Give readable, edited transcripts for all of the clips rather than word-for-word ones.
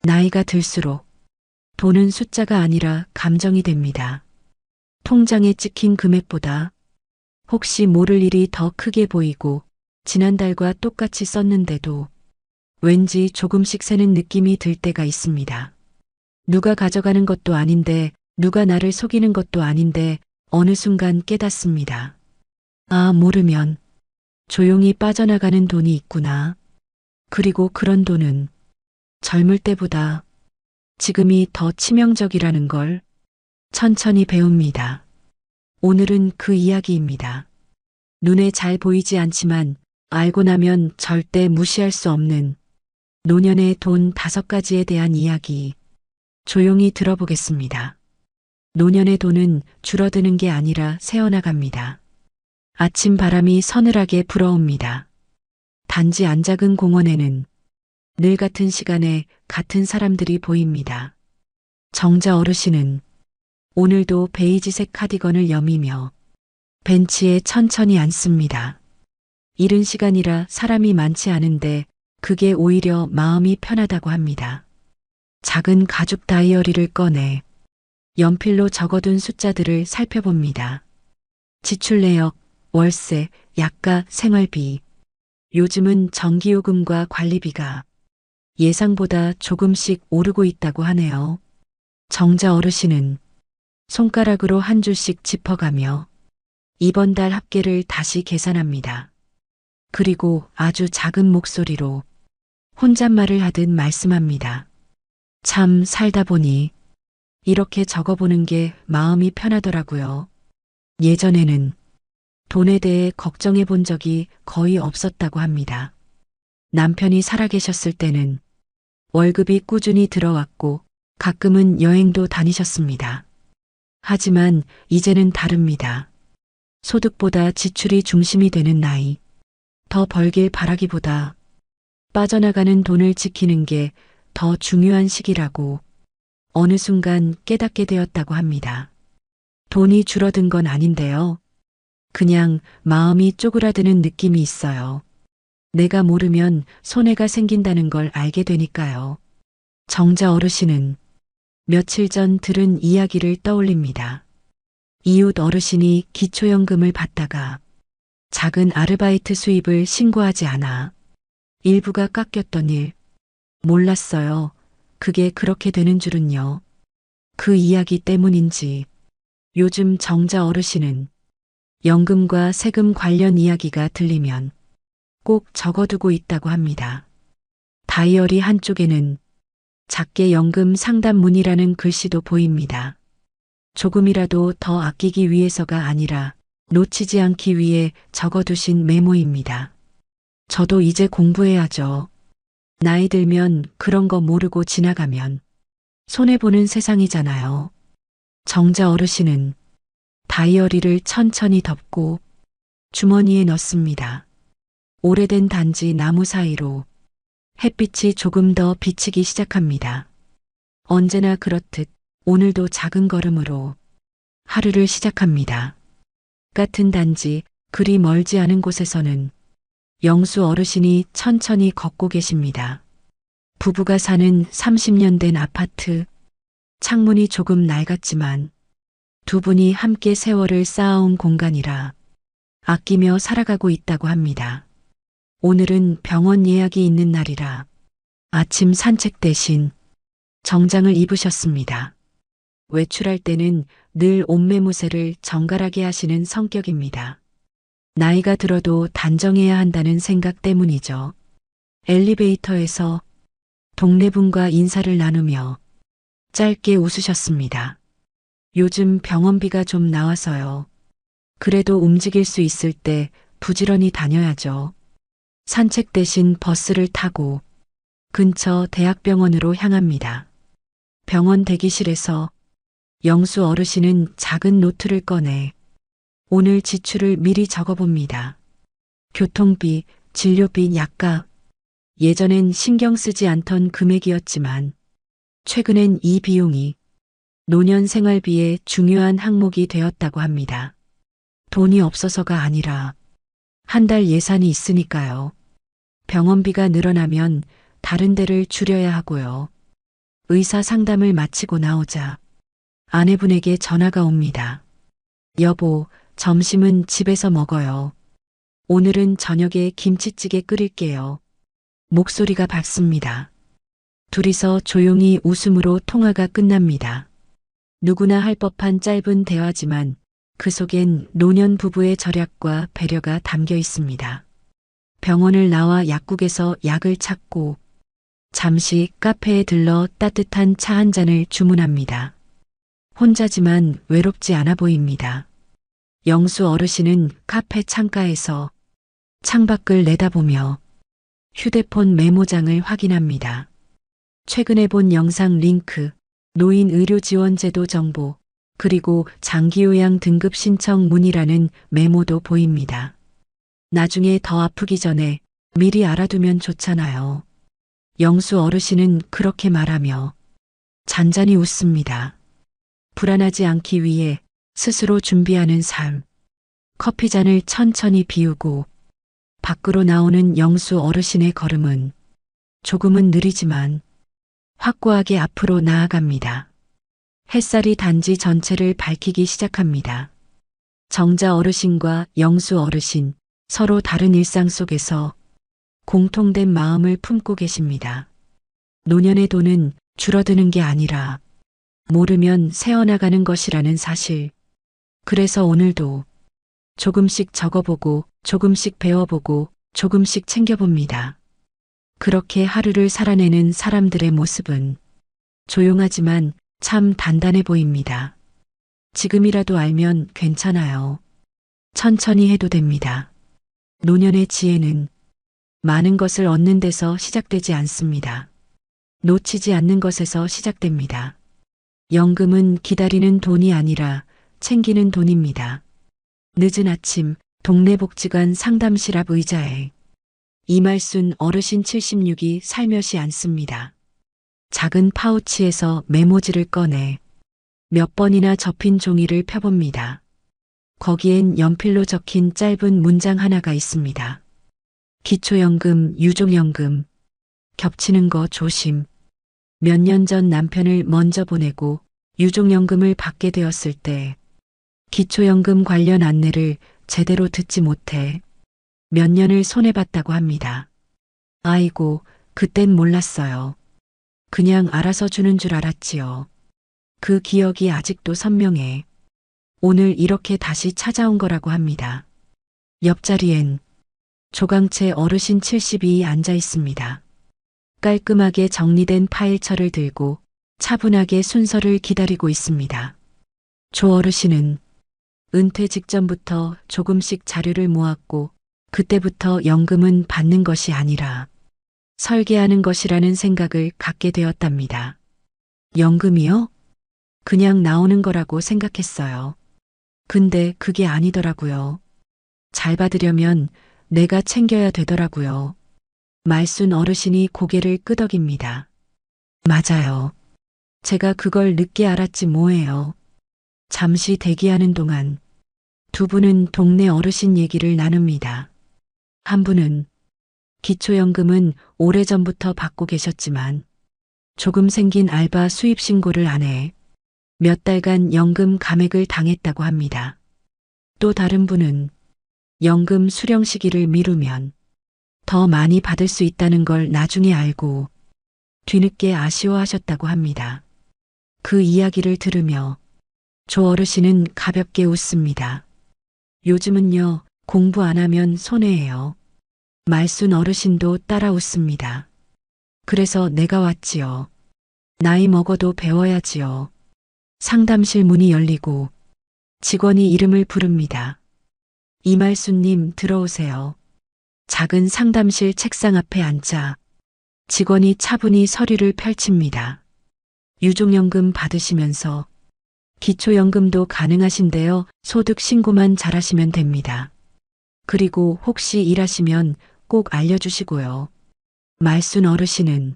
나이가 들수록 돈은 숫자가 아니라 감정이 됩니다. 통장에 찍힌 금액보다 혹시 모를 일이 더 크게 보이고 지난달과 똑같이 썼는데도 왠지 조금씩 새는 느낌이 들 때가 있습니다. 누가 가져가는 것도 아닌데 누가 나를 속이는 것도 아닌데 어느 순간 깨닫습니다. 아, 모르면 조용히 빠져나가는 돈이 있구나. 그리고 그런 돈은 젊을 때보다 지금이 더 치명적이라는 걸 천천히 배웁니다. 오늘은 그 이야기입니다. 눈에 잘 보이지 않지만 알고 나면 절대 무시할 수 없는 노년의 돈 5가지에 대한 이야기 조용히 들어보겠습니다. 노년의 돈은 줄어드는 게 아니라 새어나갑니다. 아침 바람이 서늘하게 불어옵니다. 단지 안 작은 공원에는 늘 같은 시간에 같은 사람들이 보입니다. 정자 어르신은 오늘도 베이지색 카디건을 여미며 벤치에 천천히 앉습니다. 이른 시간이라 사람이 많지 않은데 그게 오히려 마음이 편하다고 합니다. 작은 가죽 다이어리를 꺼내 연필로 적어둔 숫자들을 살펴봅니다. 지출 내역, 월세, 약가, 생활비. 요즘은 전기요금과 관리비가 예상보다 조금씩 오르고 있다고 하네요. 정자 어르신은 손가락으로 한 줄씩 짚어가며 이번 달 합계를 다시 계산합니다. 그리고 아주 작은 목소리로 혼잣말을 하듯 말씀합니다. 참 살다 보니 이렇게 적어보는 게 마음이 편하더라고요. 예전에는 돈에 대해 걱정해 본 적이 거의 없었다고 합니다. 남편이 살아계셨을 때는 월급이 꾸준히 들어왔고 가끔은 여행도 다니셨습니다. 하지만 이제는 다릅니다. 소득보다 지출이 중심이 되는 나이. 더 벌길 바라기보다 빠져나가는 돈을 지키는 게 더 중요한 시기라고 어느 순간 깨닫게 되었다고 합니다. 돈이 줄어든 건 아닌데요. 그냥 마음이 쪼그라드는 느낌이 있어요. 내가 모르면 손해가 생긴다는 걸 알게 되니까요. 정자 어르신은 며칠 전 들은 이야기를 떠올립니다. 이웃 어르신이 기초연금을 받다가 작은 아르바이트 수입을 신고하지 않아 일부가 깎였던 일. 몰랐어요. 그게 그렇게 되는 줄은요. 그 이야기 때문인지 요즘 정자 어르신은 연금과 세금 관련 이야기가 들리면 꼭 적어두고 있다고 합니다. 다이어리 한쪽에는 작게 연금 상담문이라는 글씨도 보입니다. 조금이라도 더 아끼기 위해서가 아니라 놓치지 않기 위해 적어두신 메모입니다. 저도 이제 공부해야죠. 나이 들면 그런 거 모르고 지나가면 손해보는 세상이잖아요. 정자 어르신은 다이어리를 천천히 덮고 주머니에 넣습니다. 오래된 단지 나무 사이로 햇빛이 조금 더 비치기 시작합니다. 언제나 그렇듯 오늘도 작은 걸음으로 하루를 시작합니다. 같은 단지 그리 멀지 않은 곳에서는 영수 어르신이 천천히 걷고 계십니다. 부부가 사는 30년 된 아파트. 창문이 조금 낡았지만 두 분이 함께 세월을 쌓아온 공간이라 아끼며 살아가고 있다고 합니다. 오늘은 병원 예약이 있는 날이라 아침 산책 대신 정장을 입으셨습니다. 외출할 때는 늘 옷매무새를 정갈하게 하시는 성격입니다. 나이가 들어도 단정해야 한다는 생각 때문이죠. 엘리베이터에서 동네분과 인사를 나누며 짧게 웃으셨습니다. 요즘 병원비가 좀 나와서요. 그래도 움직일 수 있을 때 부지런히 다녀야죠. 산책 대신 버스를 타고 근처 대학병원으로 향합니다. 병원 대기실에서 영수 어르신은 작은 노트를 꺼내 오늘 지출을 미리 적어봅니다. 교통비, 진료비, 약값. 예전엔 신경 쓰지 않던 금액이었지만 최근엔 이 비용이 노년 생활비의 중요한 항목이 되었다고 합니다. 돈이 없어서가 아니라 한 달 예산이 있으니까요. 병원비가 늘어나면 다른 데를 줄여야 하고요. 의사 상담을 마치고 나오자 아내분에게 전화가 옵니다. 여보, 점심은 집에서 먹어요. 오늘은 저녁에 김치찌개 끓일게요. 목소리가 밝습니다. 둘이서 조용히 웃음으로 통화가 끝납니다. 누구나 할 법한 짧은 대화지만 그 속엔 노년 부부의 절약과 배려가 담겨 있습니다. 병원을 나와 약국에서 약을 찾고 잠시 카페에 들러 따뜻한 차 한 잔을 주문합니다. 혼자지만 외롭지 않아 보입니다. 영수 어르신은 카페 창가에서 창밖을 내다보며 휴대폰 메모장을 확인합니다. 최근에 본 영상 링크, 노인 의료 지원 제도 정보, 그리고 장기요양 등급 신청 문의라는 메모도 보입니다. 나중에 더 아프기 전에 미리 알아두면 좋잖아요. 영수 어르신은 그렇게 말하며 잔잔히 웃습니다. 불안하지 않기 위해 스스로 준비하는 삶. 커피잔을 천천히 비우고 밖으로 나오는 영수 어르신의 걸음은 조금은 느리지만 확고하게 앞으로 나아갑니다. 햇살이 단지 전체를 밝히기 시작합니다. 정자 어르신과 영수 어르신, 서로 다른 일상 속에서 공통된 마음을 품고 계십니다. 노년의 돈은 줄어드는 게 아니라 모르면 새어나가는 것이라는 사실. 그래서 오늘도 조금씩 적어보고 조금씩 배워보고 조금씩 챙겨봅니다. 그렇게 하루를 살아내는 사람들의 모습은 조용하지만 참 단단해 보입니다. 지금이라도 알면 괜찮아요. 천천히 해도 됩니다. 노년의 지혜는 많은 것을 얻는 데서 시작되지 않습니다. 놓치지 않는 것에서 시작됩니다. 연금은 기다리는 돈이 아니라 챙기는 돈입니다. 늦은 아침 동네 복지관 상담실 앞 의자에 이말순 어르신 76이 살며시 앉습니다. 작은 파우치에서 메모지를 꺼내 몇 번이나 접힌 종이를 펴봅니다. 거기엔 연필로 적힌 짧은 문장 하나가 있습니다. 기초연금, 유족연금, 겹치는 거 조심. 몇 년 전 남편을 먼저 보내고 유족연금을 받게 되었을 때 기초연금 관련 안내를 제대로 듣지 못해 몇 년을 손해봤다고 합니다. 아이고, 그땐 몰랐어요. 그냥 알아서 주는 줄 알았지요. 그 기억이 아직도 선명해. 오늘 이렇게 다시 찾아온 거라고 합니다. 옆자리엔 조강채 어르신 72이 앉아 있습니다. 깔끔하게 정리된 파일철을 들고 차분하게 순서를 기다리고 있습니다. 조 어르신은 은퇴 직전부터 조금씩 자료를 모았고 그때부터 연금은 받는 것이 아니라 설계하는 것이라는 생각을 갖게 되었답니다. 연금이요? 그냥 나오는 거라고 생각했어요. 근데 그게 아니더라고요. 잘 받으려면 내가 챙겨야 되더라고요. 말순 어르신이 고개를 끄덕입니다. 맞아요. 제가 그걸 늦게 알았지 뭐예요. 잠시 대기하는 동안 두 분은 동네 어르신 얘기를 나눕니다. 한 분은 기초연금은 오래전부터 받고 계셨지만 조금 생긴 알바 수입 신고를 안 해 몇 달간 연금 감액을 당했다고 합니다. 또 다른 분은 연금 수령 시기를 미루면 더 많이 받을 수 있다는 걸 나중에 알고 뒤늦게 아쉬워하셨다고 합니다. 그 이야기를 들으며 조 어르신은 가볍게 웃습니다. 요즘은요, 공부 안 하면 손해예요. 말순 어르신도 따라 웃습니다. 그래서 내가 왔지요. 나이 먹어도 배워야지요. 상담실 문이 열리고 직원이 이름을 부릅니다. 이말순님 들어오세요. 작은 상담실 책상 앞에 앉자 직원이 차분히 서류를 펼칩니다. 유족연금 받으시면서 기초연금도 가능하신데요. 소득 신고만 잘하시면 됩니다. 그리고 혹시 일하시면 꼭 알려주시고요. 말순 어르신은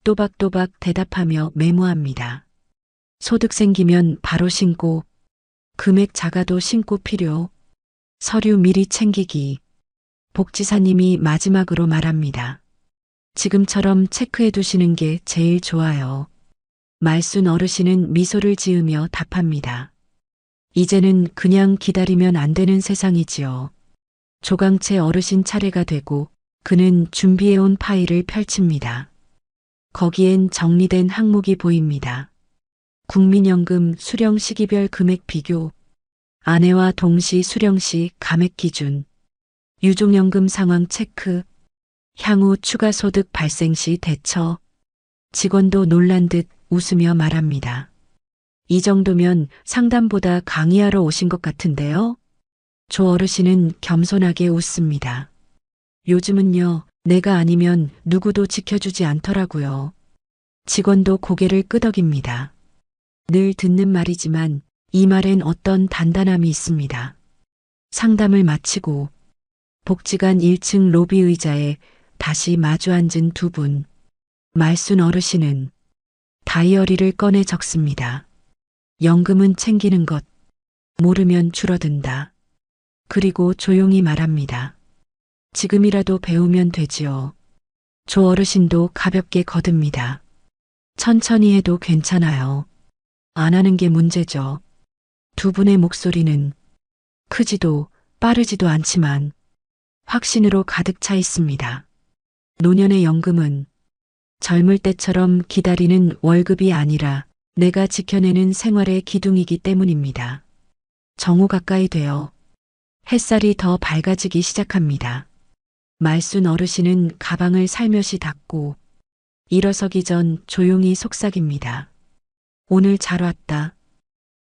또박또박 대답하며 메모합니다. 소득 생기면 바로 신고, 금액 작아도 신고 필요, 서류 미리 챙기기. 복지사님이 마지막으로 말합니다. 지금처럼 체크해 두시는 게 제일 좋아요. 말순 어르신은 미소를 지으며 답합니다. 이제는 그냥 기다리면 안 되는 세상이지요. 조강채 어르신 차례가 되고 그는 준비해온 파일을 펼칩니다. 거기엔 정리된 항목이 보입니다. 국민연금 수령 시기별 금액 비교, 아내와 동시 수령 시 감액 기준, 유족연금 상황 체크, 향후 추가 소득 발생 시 대처, 직원도 놀란 듯 웃으며 말합니다. 이 정도면 상담보다 강의하러 오신 것 같은데요? 조 어르신은 겸손하게 웃습니다. 요즘은요, 내가 아니면 누구도 지켜주지 않더라고요. 직원도 고개를 끄덕입니다. 늘 듣는 말이지만 이 말엔 어떤 단단함이 있습니다. 상담을 마치고 복지관 1층 로비 의자에 다시 마주 앉은 두 분. 말순 어르신은 다이어리를 꺼내 적습니다. 연금은 챙기는 것, 모르면 줄어든다. 그리고 조용히 말합니다. 지금이라도 배우면 되지요. 조 어르신도 가볍게 거듭니다. 천천히 해도 괜찮아요. 안 하는 게 문제죠. 두 분의 목소리는 크지도 빠르지도 않지만 확신으로 가득 차 있습니다. 노년의 연금은 젊을 때처럼 기다리는 월급이 아니라 내가 지켜내는 생활의 기둥이기 때문입니다. 정오 가까이 되어 햇살이 더 밝아지기 시작합니다. 말순 어르신은 가방을 살며시 닫고 일어서기 전 조용히 속삭입니다. 오늘 잘 왔다.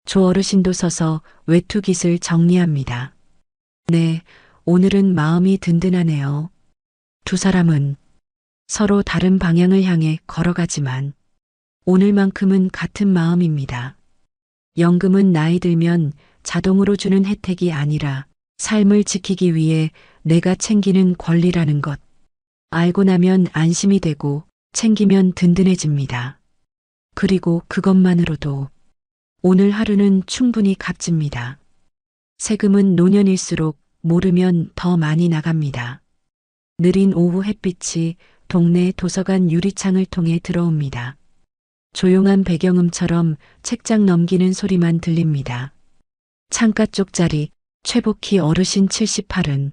조 어르신도 서서 외투깃을 정리합니다. 네, 오늘은 마음이 든든하네요. 두 사람은 서로 다른 방향을 향해 걸어가지만 오늘만큼은 같은 마음입니다. 연금은 나이 들면 자동으로 주는 혜택이 아니라 삶을 지키기 위해 내가 챙기는 권리라는 것. 알고 나면 안심이 되고 챙기면 든든해집니다. 그리고 그것만으로도 오늘 하루는 충분히 값집니다. 세금은 노년일수록 모르면 더 많이 나갑니다. 느린 오후 햇빛이 동네 도서관 유리창을 통해 들어옵니다. 조용한 배경음처럼 책장 넘기는 소리만 들립니다. 창가 쪽 자리 최복희 어르신 78은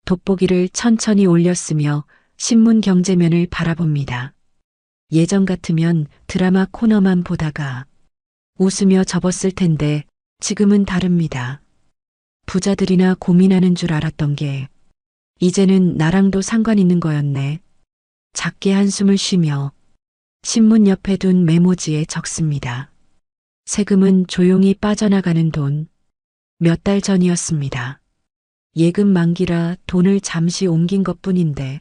돋보기를 천천히 올렸으며 신문 경제면을 바라봅니다. 예전 같으면 드라마 코너만 보다가 웃으며 접었을 텐데 지금은 다릅니다. 부자들이나 고민하는 줄 알았던 게 이제는 나랑도 상관 있는 거였네. 작게 한숨을 쉬며 신문 옆에 둔 메모지에 적습니다. 세금은 조용히 빠져나가는 돈. 몇 달 전이었습니다. 예금 만기라 돈을 잠시 옮긴 것뿐인데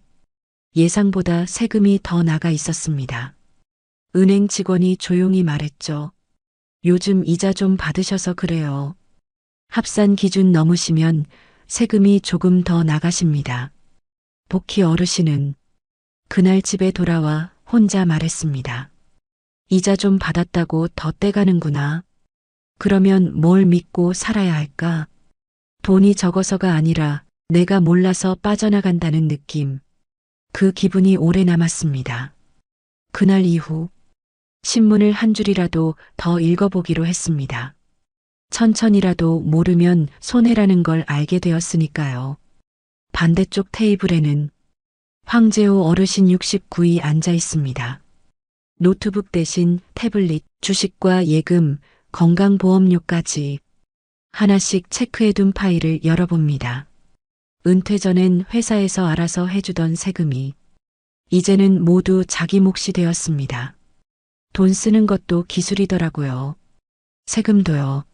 예상보다 세금이 더 나가 있었습니다. 은행 직원이 조용히 말했죠. 요즘 이자 좀 받으셔서 그래요. 합산 기준 넘으시면 세금이 조금 더 나가십니다. 복희 어르신은 그날 집에 돌아와 혼자 말했습니다. 이자 좀 받았다고 더 떼가는구나. 그러면 뭘 믿고 살아야 할까? 돈이 적어서가 아니라 내가 몰라서 빠져나간다는 느낌. 그 기분이 오래 남았습니다. 그날 이후 신문을 한 줄이라도 더 읽어보기로 했습니다. 천천히라도 모르면 손해라는 걸 알게 되었으니까요. 반대쪽 테이블에는 황재호 어르신 69이 앉아 있습니다. 노트북 대신 태블릿, 주식과 예금, 건강보험료까지 하나씩 체크해둔 파일을 열어봅니다. 은퇴 전엔 회사에서 알아서 해주던 세금이 이제는 모두 자기 몫이 되었습니다. 돈 쓰는 것도 기술이더라고요. 세금도요.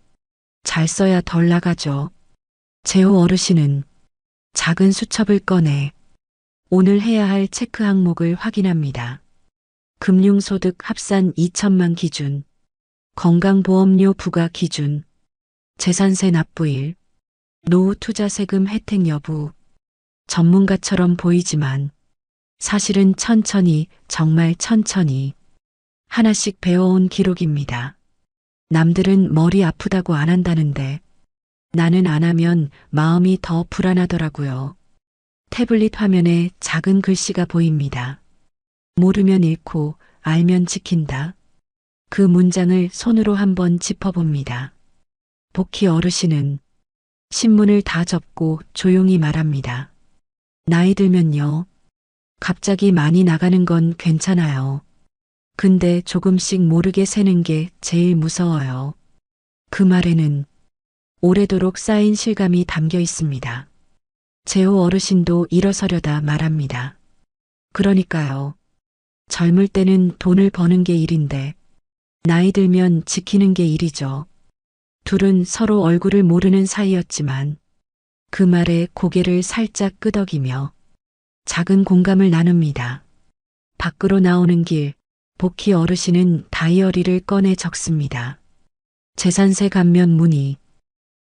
잘 써야 덜 나가죠. 재호 어르신은 작은 수첩을 꺼내 오늘 해야 할 체크 항목을 확인합니다. 금융소득 합산 2천만 기준, 건강보험료 부과 기준, 재산세 납부일, 노후 투자 세금 혜택 여부. 전문가처럼 보이지만 사실은 천천히, 정말 천천히 하나씩 배워온 기록입니다. 남들은 머리 아프다고 안 한다는데 나는 안 하면 마음이 더 불안하더라고요. 태블릿 화면에 작은 글씨가 보입니다. 모르면 잃고 알면 지킨다. 그 문장을 손으로 한번 짚어봅니다. 복희 어르신은 신문을 다 접고 조용히 말합니다. 나이 들면요. 갑자기 많이 나가는 건 괜찮아요. 근데 조금씩 모르게 새는 게 제일 무서워요. 그 말에는 오래도록 쌓인 실감이 담겨 있습니다. 재호 어르신도 일어서려다 말합니다. 그러니까요. 젊을 때는 돈을 버는 게 일인데 나이 들면 지키는 게 일이죠. 둘은 서로 얼굴을 모르는 사이였지만 그 말에 고개를 살짝 끄덕이며 작은 공감을 나눕니다. 밖으로 나오는 길, 복희 어르신은 다이어리를 꺼내 적습니다. 재산세 감면 문의,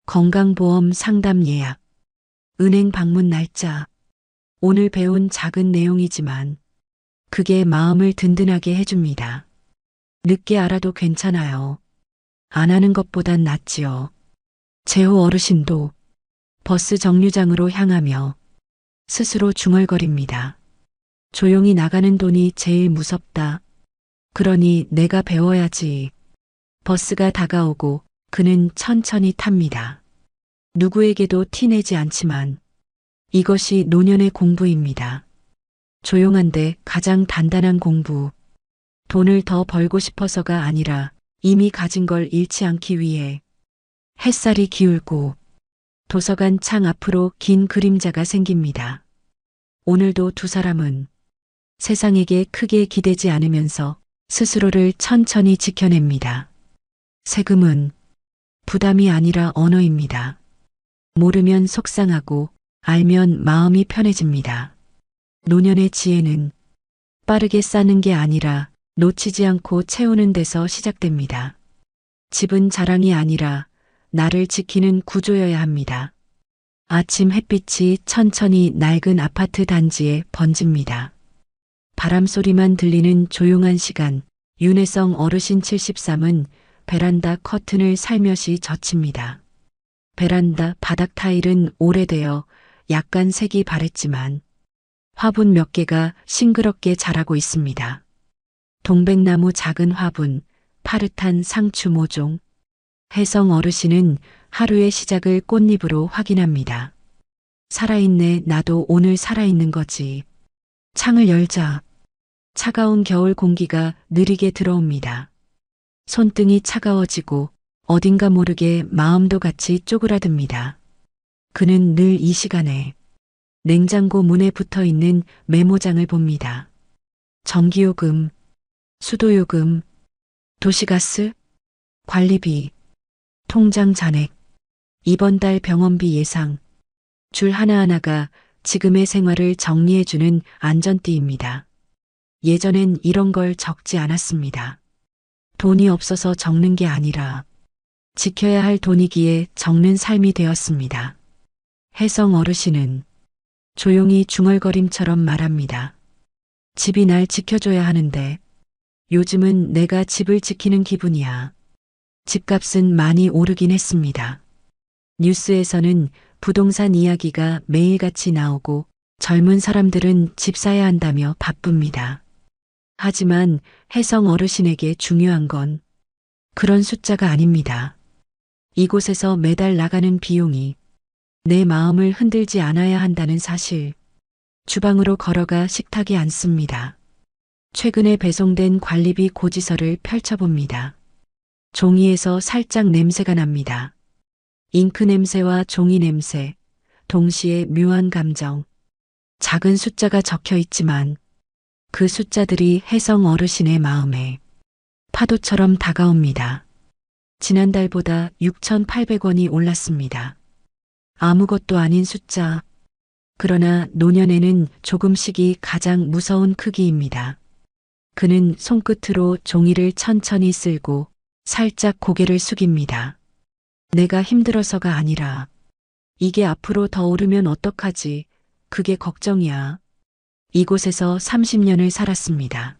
건강보험 상담 예약, 은행 방문 날짜. 오늘 배운 작은 내용이지만 그게 마음을 든든하게 해줍니다. 늦게 알아도 괜찮아요. 안 하는 것보단 낫지요. 재호 어르신도 버스 정류장으로 향하며 스스로 중얼거립니다. 조용히 나가는 돈이 제일 무섭다. 그러니 내가 배워야지. 버스가 다가오고 그는 천천히 탑니다. 누구에게도 티내지 않지만 이것이 노년의 공부입니다. 조용한데 가장 단단한 공부. 돈을 더 벌고 싶어서가 아니라 이미 가진 걸 잃지 않기 위해. 햇살이 기울고 도서관 창 앞으로 긴 그림자가 생깁니다. 오늘도 두 사람은 세상에게 크게 기대지 않으면서 스스로를 천천히 지켜냅니다. 세금은 부담이 아니라 언어입니다. 모르면 속상하고 알면 마음이 편해집니다. 노년의 지혜는 빠르게 쌓는 게 아니라 놓치지 않고 채우는 데서 시작됩니다. 집은 자랑이 아니라 나를 지키는 구조여야 합니다. 아침 햇빛이 천천히 낡은 아파트 단지에 번집니다. 바람 소리만 들리는 조용한 시간, 윤혜성 어르신 73은 베란다 커튼을 살며시 젖힙니다. 베란다 바닥 타일은 오래되어 약간 색이 바랬지만 화분 몇 개가 싱그럽게 자라고 있습니다. 동백나무 작은 화분, 파릇한 상추 모종. 혜성 어르신은 하루의 시작을 꽃잎으로 확인합니다. 살아있네, 나도 오늘 살아있는 거지. 창을 열자 차가운 겨울 공기가 느리게 들어옵니다. 손등이 차가워지고 어딘가 모르게 마음도 같이 쪼그라듭니다. 그는 늘 이 시간에 냉장고 문에 붙어 있는 메모장을 봅니다. 전기요금, 수도요금, 도시가스, 관리비, 통장 잔액, 이번 달 병원비 예상, 줄 하나하나가 지금의 생활을 정리해주는 안전띠입니다. 예전엔 이런 걸 적지 않았습니다. 돈이 없어서 적는 게 아니라 지켜야 할 돈이기에 적는 삶이 되었습니다. 혜성 어르신은 조용히 중얼거림처럼 말합니다. 집이 날 지켜줘야 하는데 요즘은 내가 집을 지키는 기분이야. 집값은 많이 오르긴 했습니다. 뉴스에서는 부동산 이야기가 매일같이 나오고 젊은 사람들은 집 사야 한다며 바쁩니다. 하지만 혜성 어르신에게 중요한 건 그런 숫자가 아닙니다. 이곳에서 매달 나가는 비용이 내 마음을 흔들지 않아야 한다는 사실. 주방으로 걸어가 식탁에 앉습니다. 최근에 배송된 관리비 고지서를 펼쳐봅니다. 종이에서 살짝 냄새가 납니다. 잉크 냄새와 종이 냄새, 동시에 묘한 감정. 작은 숫자가 적혀 있지만 그 숫자들이 혜성 어르신의 마음에 파도처럼 다가옵니다. 지난달보다 6,800원이 올랐습니다. 아무것도 아닌 숫자. 그러나 노년에는 조금씩이 가장 무서운 크기입니다. 그는 손끝으로 종이를 천천히 쓸고 살짝 고개를 숙입니다. 내가 힘들어서가 아니라 이게 앞으로 더 오르면 어떡하지? 그게 걱정이야. 이곳에서 30년을 살았습니다.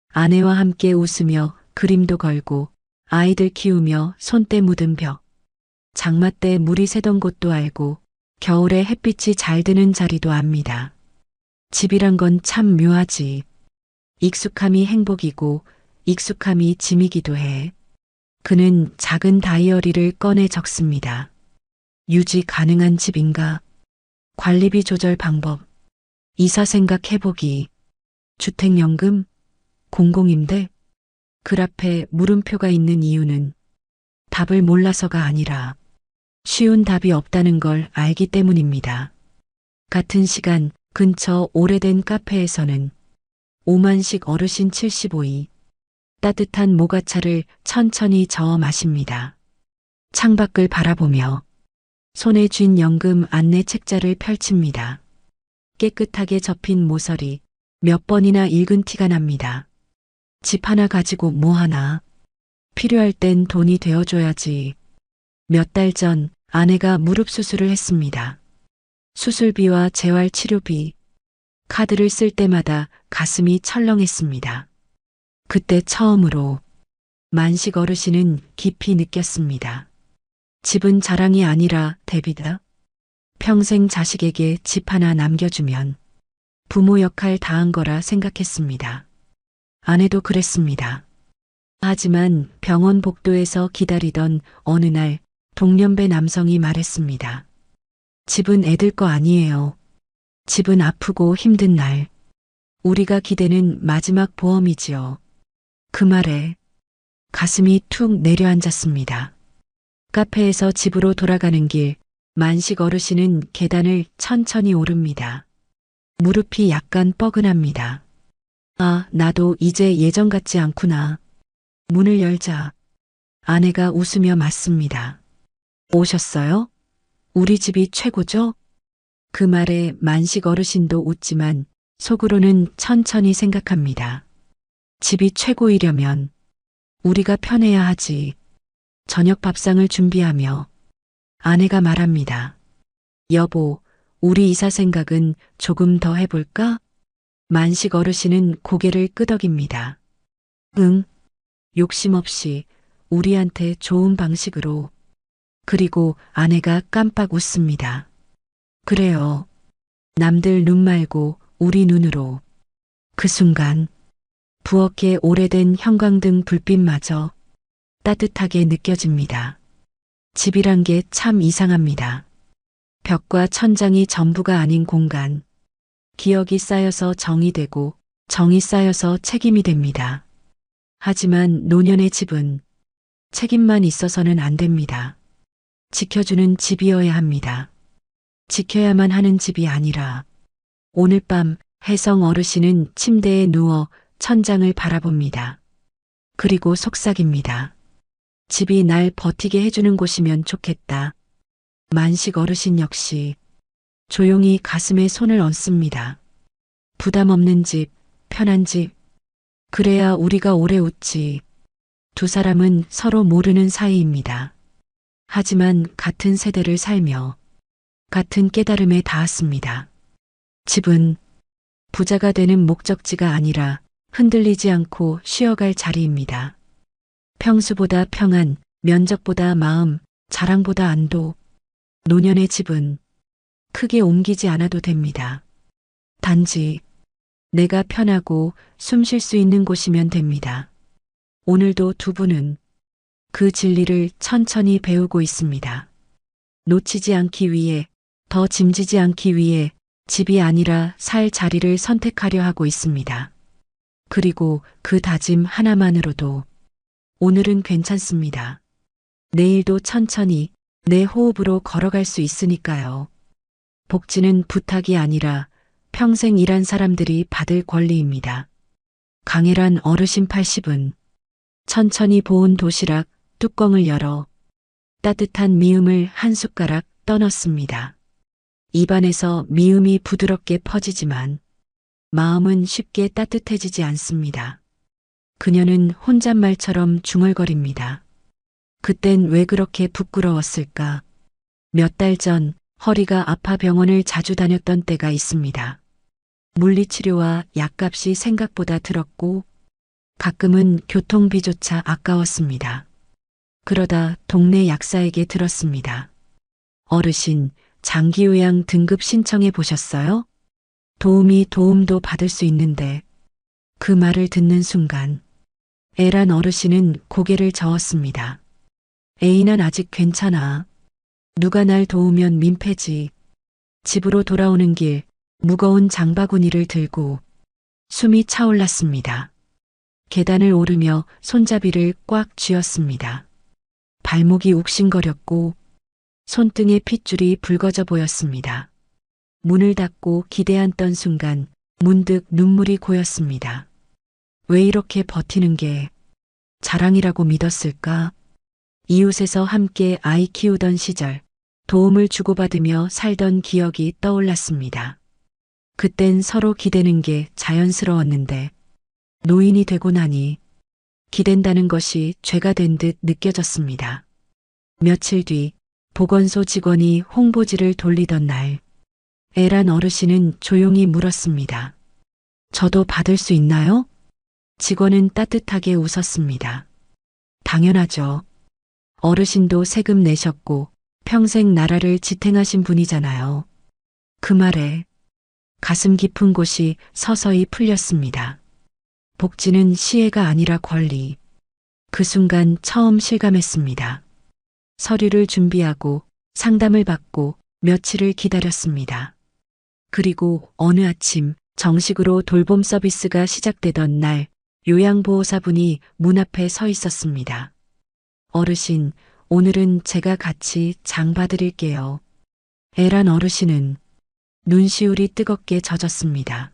아내와 함께 웃으며 그림도 걸고 아이들 키우며 손때 묻은 벽. 장마 때 물이 새던 곳도 알고 겨울에 햇빛이 잘 드는 자리도 압니다. 집이란 건 참 묘하지. 익숙함이 행복이고 익숙함이 짐이기도 해. 그는 작은 다이어리를 꺼내 적습니다. 유지 가능한 집인가? 관리비 조절 방법. 이사 생각 해보기. 주택연금? 공공임대? 글 앞에 물음표가 있는 이유는 답을 몰라서가 아니라 쉬운 답이 없다는 걸 알기 때문입니다. 같은 시간 근처 오래된 카페에서는 오만식 어르신 75이 따뜻한 모가차를 천천히 저어 마십니다. 창밖을 바라보며 손에 쥔 연금 안내 책자를 펼칩니다. 깨끗하게 접힌 모서리 몇 번이나 읽은 티가 납니다. 집 하나 가지고 뭐 하나. 필요할 땐 돈이 되어줘야지. 몇 달 전 아내가 무릎 수술을 했습니다. 수술비와 재활치료비, 카드를 쓸 때마다 가슴이 철렁했습니다. 그때 처음으로 만식 어르신은 깊이 느꼈습니다. 집은 자랑이 아니라 대비다. 평생 자식에게 집 하나 남겨주면 부모 역할 다한 거라 생각했습니다. 아내도 그랬습니다. 하지만 병원 복도에서 기다리던 어느 날 동년배 남성이 말했습니다. 집은 애들 거 아니에요. 집은 아프고 힘든 날. 우리가 기대는 마지막 보험이지요. 그 말에 가슴이 툭 내려앉았습니다. 카페에서 집으로 돌아가는 길, 만식 어르신은 계단을 천천히 오릅니다. 무릎이 약간 뻐근합니다. 아, 나도 이제 예전 같지 않구나. 문을 열자 아내가 웃으며 맞습니다. 오셨어요? 우리 집이 최고죠? 그 말에 만식 어르신도 웃지만 속으로는 천천히 생각합니다. 집이 최고이려면 우리가 편해야 하지. 저녁 밥상을 준비하며 아내가 말합니다. 여보, 우리 이사 생각은 조금 더 해볼까? 만식 어르신은 고개를 끄덕입니다. 응, 욕심 없이 우리한테 좋은 방식으로. 그리고 아내가 깜빡 웃습니다. 그래요. 남들 눈 말고 우리 눈으로. 그 순간 부엌의 오래된 형광등 불빛마저 따뜻하게 느껴집니다. 집이란 게 참 이상합니다. 벽과 천장이 전부가 아닌 공간. 기억이 쌓여서 정이 되고 정이 쌓여서 책임이 됩니다. 하지만 노년의 집은 책임만 있어서는 안 됩니다. 지켜주는 집이어야 합니다. 지켜야만 하는 집이 아니라. 오늘 밤 혜성 어르신은 침대에 누워 천장을 바라봅니다. 그리고 속삭입니다. 집이 날 버티게 해주는 곳이면 좋겠다. 만식 어르신 역시 조용히 가슴에 손을 얹습니다. 부담 없는 집, 편한 집. 그래야 우리가 오래 웃지. 두 사람은 서로 모르는 사이입니다. 하지만 같은 세대를 살며 같은 깨달음에 닿았습니다. 집은 부자가 되는 목적지가 아니라 흔들리지 않고 쉬어갈 자리입니다. 평수보다 평안, 면적보다 마음, 자랑보다 안도. 노년의 집은 크게 옮기지 않아도 됩니다. 단지 내가 편하고 숨 쉴 수 있는 곳이면 됩니다. 오늘도 두 분은 그 진리를 천천히 배우고 있습니다. 놓치지 않기 위해, 더 짐지지 않기 위해 집이 아니라 살 자리를 선택하려 하고 있습니다. 그리고 그 다짐 하나만으로도 오늘은 괜찮습니다. 내일도 천천히 내 호흡으로 걸어갈 수 있으니까요. 복지는 부탁이 아니라 평생 일한 사람들이 받을 권리입니다. 강혜란 어르신 80은 천천히 보온 도시락 뚜껑을 열어 따뜻한 미음을 한 숟가락 떠넣습니다. 입안에서 미음이 부드럽게 퍼지지만 마음은 쉽게 따뜻해지지 않습니다. 그녀는 혼잣말처럼 중얼거립니다. 그땐 왜 그렇게 부끄러웠을까? 몇 달 전 허리가 아파 병원을 자주 다녔던 때가 있습니다. 물리치료와 약값이 생각보다 들었고 가끔은 교통비조차 아까웠습니다. 그러다 동네 약사에게 들었습니다. 어르신, 장기요양 등급 신청해 보셨어요? 도움도 받을 수 있는데. 그 말을 듣는 순간 애란 어르신은 고개를 저었습니다. 애인은 아직 괜찮아. 누가 날 도우면 민폐지. 집으로 돌아오는 길 무거운 장바구니를 들고 숨이 차올랐습니다. 계단을 오르며 손잡이를 꽉 쥐었습니다. 발목이 욱신거렸고 손등에 핏줄이 붉어져 보였습니다. 문을 닫고 기대앉던 순간 문득 눈물이 고였습니다. 왜 이렇게 버티는 게 자랑이라고 믿었을까? 이웃에서 함께 아이 키우던 시절 도움을 주고받으며 살던 기억이 떠올랐습니다. 그땐 서로 기대는 게 자연스러웠는데 노인이 되고 나니 기댄다는 것이 죄가 된 듯 느껴졌습니다. 며칠 뒤 보건소 직원이 홍보지를 돌리던 날 애란 어르신은 조용히 물었습니다. 저도 받을 수 있나요? 직원은 따뜻하게 웃었습니다. 당연하죠. 어르신도 세금 내셨고 평생 나라를 지탱하신 분이잖아요. 그 말에 가슴 깊은 곳이 서서히 풀렸습니다. 복지는 시혜가 아니라 권리. 그 순간 처음 실감했습니다. 서류를 준비하고 상담을 받고 며칠을 기다렸습니다. 그리고 어느 아침 정식으로 돌봄 서비스가 시작되던 날 요양보호사분이 문 앞에 서 있었습니다. 어르신, 오늘은 제가 같이 장 봐드릴게요. 애란 어르신은 눈시울이 뜨겁게 젖었습니다.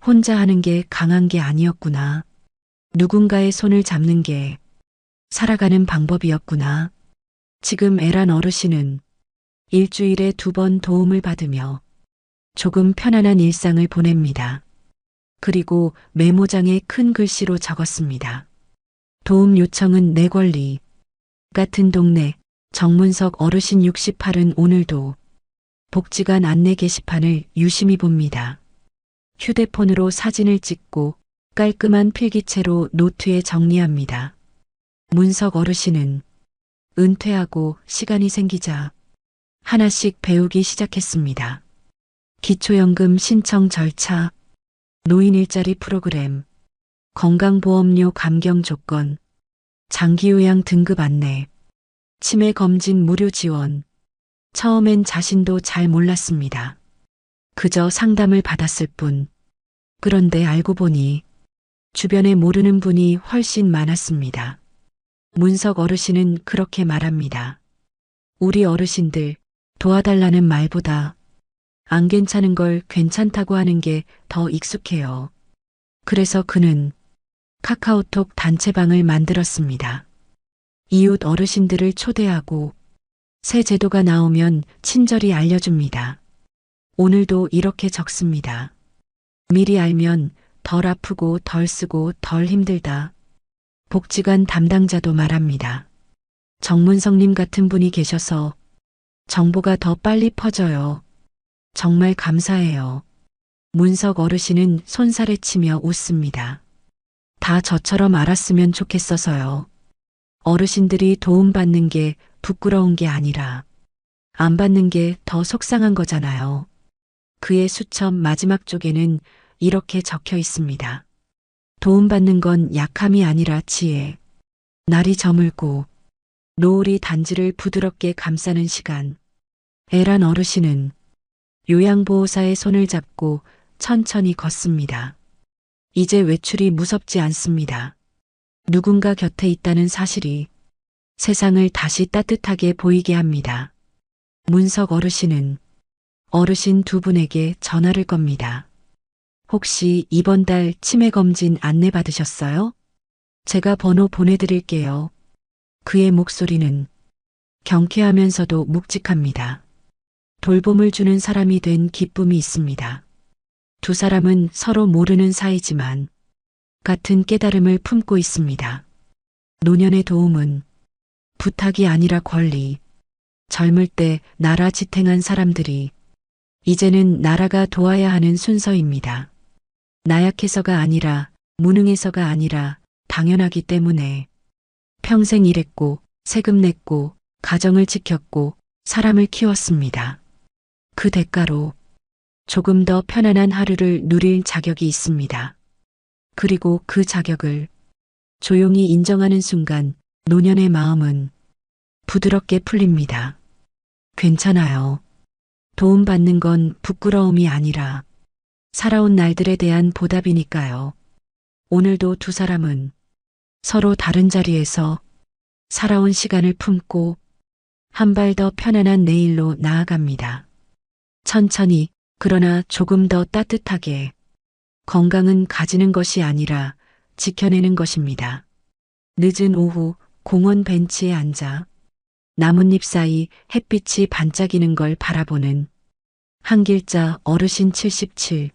혼자 하는 게 강한 게 아니었구나. 누군가의 손을 잡는 게 살아가는 방법이었구나. 지금 애란 어르신은 일주일에 2번 도움을 받으며 조금 편안한 일상을 보냅니다. 그리고 메모장에 큰 글씨로 적었습니다. 도움 요청은 내 권리. 같은 동네 정문석 어르신 68은 오늘도 복지관 안내 게시판을 유심히 봅니다. 휴대폰으로 사진을 찍고 깔끔한 필기체로 노트에 정리합니다. 문석 어르신은 은퇴하고 시간이 생기자 하나씩 배우기 시작했습니다. 기초연금 신청 절차, 노인 일자리 프로그램, 건강보험료 감경 조건, 장기요양 등급 안내, 치매 검진 무료 지원. 처음엔 자신도 잘 몰랐습니다. 그저 상담을 받았을 뿐. 그런데 알고 보니 주변에 모르는 분이 훨씬 많았습니다. 문석 어르신은 그렇게 말합니다. 우리 어르신들 도와달라는 말보다 안 괜찮은 걸 괜찮다고 하는 게 더 익숙해요. 그래서 그는 카카오톡 단체방을 만들었습니다. 이웃 어르신들을 초대하고 새 제도가 나오면 친절히 알려줍니다. 오늘도 이렇게 적습니다. 미리 알면 덜 아프고 덜 쓰고 덜 힘들다. 복지관 담당자도 말합니다. 정문성님 같은 분이 계셔서 정보가 더 빨리 퍼져요. 정말 감사해요. 문석 어르신은 손살에 치며 웃습니다. 다 저처럼 알았으면 좋겠어서요. 어르신들이 도움받는 게 부끄러운 게 아니라 안 받는 게 더 속상한 거잖아요. 그의 수첩 마지막 쪽에는 이렇게 적혀 있습니다. 도움받는 건 약함이 아니라 지혜. 날이 저물고 노을이 단지를 부드럽게 감싸는 시간. 애란 어르신은 요양보호사의 손을 잡고 천천히 걷습니다. 이제 외출이 무섭지 않습니다. 누군가 곁에 있다는 사실이 세상을 다시 따뜻하게 보이게 합니다. 문석 어르신은 어르신 2분에게 전화를 겁니다. 혹시 이번 달 치매 검진 안내 받으셨어요? 제가 번호 보내드릴게요. 그의 목소리는 경쾌하면서도 묵직합니다. 돌봄을 주는 사람이 된 기쁨이 있습니다. 2 사람은 서로 모르는 사이지만 같은 깨달음을 품고 있습니다. 노년의 도움은 부탁이 아니라 권리. 젊을 때 나라 지탱한 사람들이 이제는 나라가 도와야 하는 순서입니다. 나약해서가 아니라 무능해서가 아니라 당연하기 때문에 평생 일했고 세금 냈고 가정을 지켰고 사람을 키웠습니다. 그 대가로 조금 더 편안한 하루를 누릴 자격이 있습니다. 그리고 그 자격을 조용히 인정하는 순간 노년의 마음은 부드럽게 풀립니다. 괜찮아요. 도움받는 건 부끄러움이 아니라 살아온 날들에 대한 보답이니까요. 오늘도 두 사람은 서로 다른 자리에서 살아온 시간을 품고 한 발 더 편안한 내일로 나아갑니다. 천천히, 그러나 조금 더 따뜻하게. 건강은 가지는 것이 아니라 지켜내는 것입니다. 늦은 오후 공원 벤치에 앉아 나뭇잎 사이 햇빛이 반짝이는 걸 바라보는 한길자 어르신 77.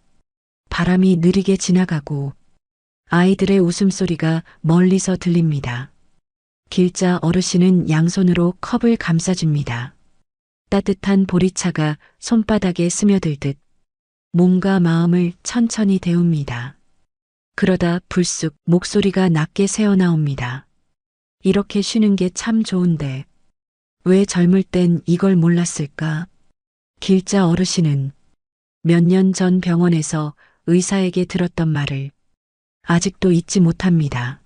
바람이 느리게 지나가고 아이들의 웃음소리가 멀리서 들립니다. 길자 어르신은 양손으로 컵을 감싸줍니다. 따뜻한 보리차가 손바닥에 스며들듯 몸과 마음을 천천히 데웁니다. 그러다 불쑥 목소리가 낮게 새어나옵니다. 이렇게 쉬는 게 참 좋은데 왜 젊을 땐 이걸 몰랐을까? 길자 어르신은 몇 년 전 병원에서 의사에게 들었던 말을 아직도 잊지 못합니다.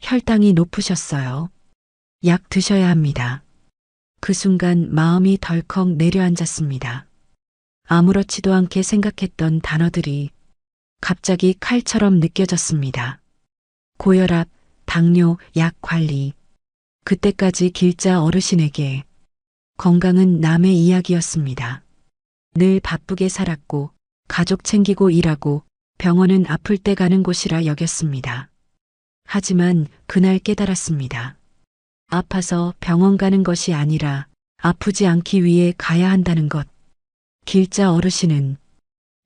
혈당이 높으셨어요. 약 드셔야 합니다. 그 순간 마음이 덜컥 내려앉았습니다. 아무렇지도 않게 생각했던 단어들이 갑자기 칼처럼 느껴졌습니다. 고혈압, 당뇨, 약 관리. 그때까지 길자 어르신에게 건강은 남의 이야기였습니다. 늘 바쁘게 살았고 가족 챙기고 일하고 병원은 아플 때 가는 곳이라 여겼습니다. 하지만 그날 깨달았습니다. 아파서 병원 가는 것이 아니라 아프지 않기 위해 가야 한다는 것. 길자 어르신은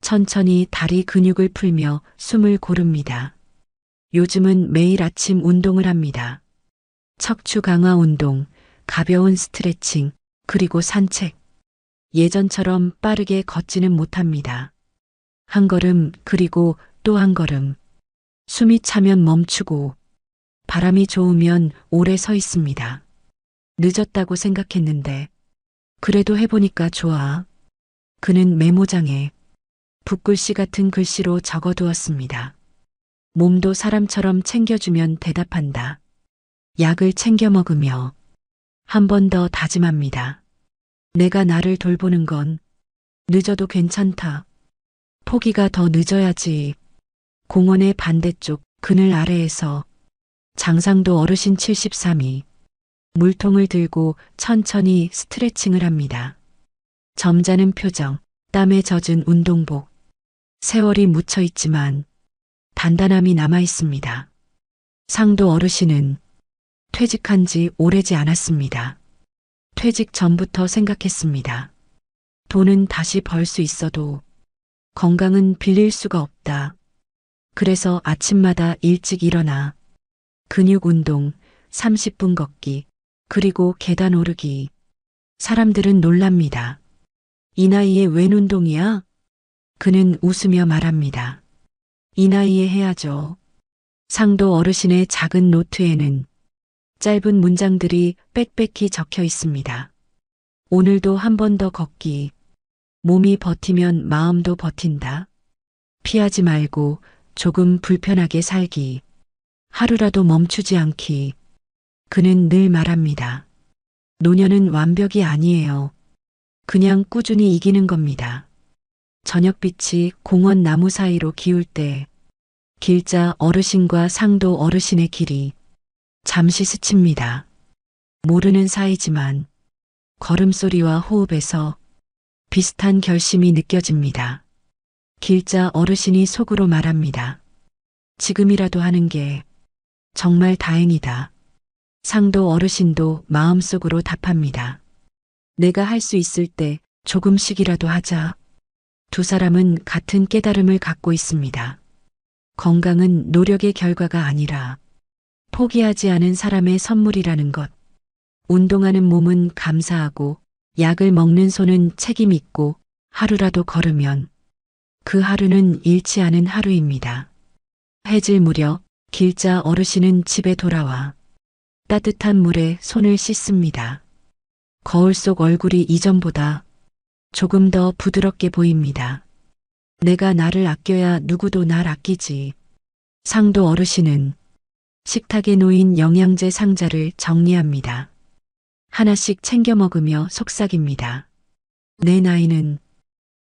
천천히 다리 근육을 풀며 숨을 고릅니다. 요즘은 매일 아침 운동을 합니다. 척추 강화 운동, 가벼운 스트레칭, 그리고 산책. 예전처럼 빠르게 걷지는 못합니다. 한 걸음 그리고 또 한 걸음. 숨이 차면 멈추고 바람이 좋으면 오래 서 있습니다. 늦었다고 생각했는데 그래도 해보니까 좋아. 그는 메모장에 붓글씨 같은 글씨로 적어두었습니다. 몸도 사람처럼 챙겨주면 대답한다. 약을 챙겨 먹으며 한 번 더 다짐합니다. 내가 나를 돌보는 건 늦어도 괜찮다. 포기가 더 늦어야지. 공원의 반대쪽 그늘 아래에서 장상도 어르신 73이 물통을 들고 천천히 스트레칭을 합니다. 점잖은 표정, 땀에 젖은 운동복. 세월이 묻혀 있지만 단단함이 남아 있습니다. 상도 어르신은 퇴직한 지 오래지 않았습니다. 퇴직 전부터 생각했습니다. 돈은 다시 벌 수 있어도 건강은 빌릴 수가 없다. 그래서 아침마다 일찍 일어나 근육 운동, 30분 걷기, 그리고 계단 오르기. 사람들은 놀랍니다. 이 나이에 웬 운동이야? 그는 웃으며 말합니다. 이 나이에 해야죠. 상도 어르신의 작은 노트에는 짧은 문장들이 빽빽히 적혀 있습니다. 오늘도 한 번 더 걷기. 몸이 버티면 마음도 버틴다. 피하지 말고 조금 불편하게 살기. 하루라도 멈추지 않기. 그는 늘 말합니다. 노년은 완벽이 아니에요. 그냥 꾸준히 이기는 겁니다. 저녁빛이 공원 나무 사이로 기울 때 길자 어르신과 상도 어르신의 길이 잠시 스칩니다. 모르는 사이지만 걸음소리와 호흡에서 비슷한 결심이 느껴집니다. 길자 어르신이 속으로 말합니다. 지금이라도 하는 게 정말 다행이다. 상도 어르신도 마음속으로 답합니다. 내가 할 수 있을 때 조금씩이라도 하자. 두 사람은 같은 깨달음을 갖고 있습니다. 건강은 노력의 결과가 아니라 포기하지 않은 사람의 선물이라는 것. 운동하는 몸은 감사하고 약을 먹는 손은 책임 있고 하루라도 걸으면 그 하루는 잃지 않은 하루입니다. 해질 무렵 길자 어르신은 집에 돌아와 따뜻한 물에 손을 씻습니다. 거울 속 얼굴이 이전보다 조금 더 부드럽게 보입니다. 내가 나를 아껴야 누구도 날 아끼지. 상도 어르신은 식탁에 놓인 영양제 상자를 정리합니다. 하나씩 챙겨 먹으며 속삭입니다. 내 나이는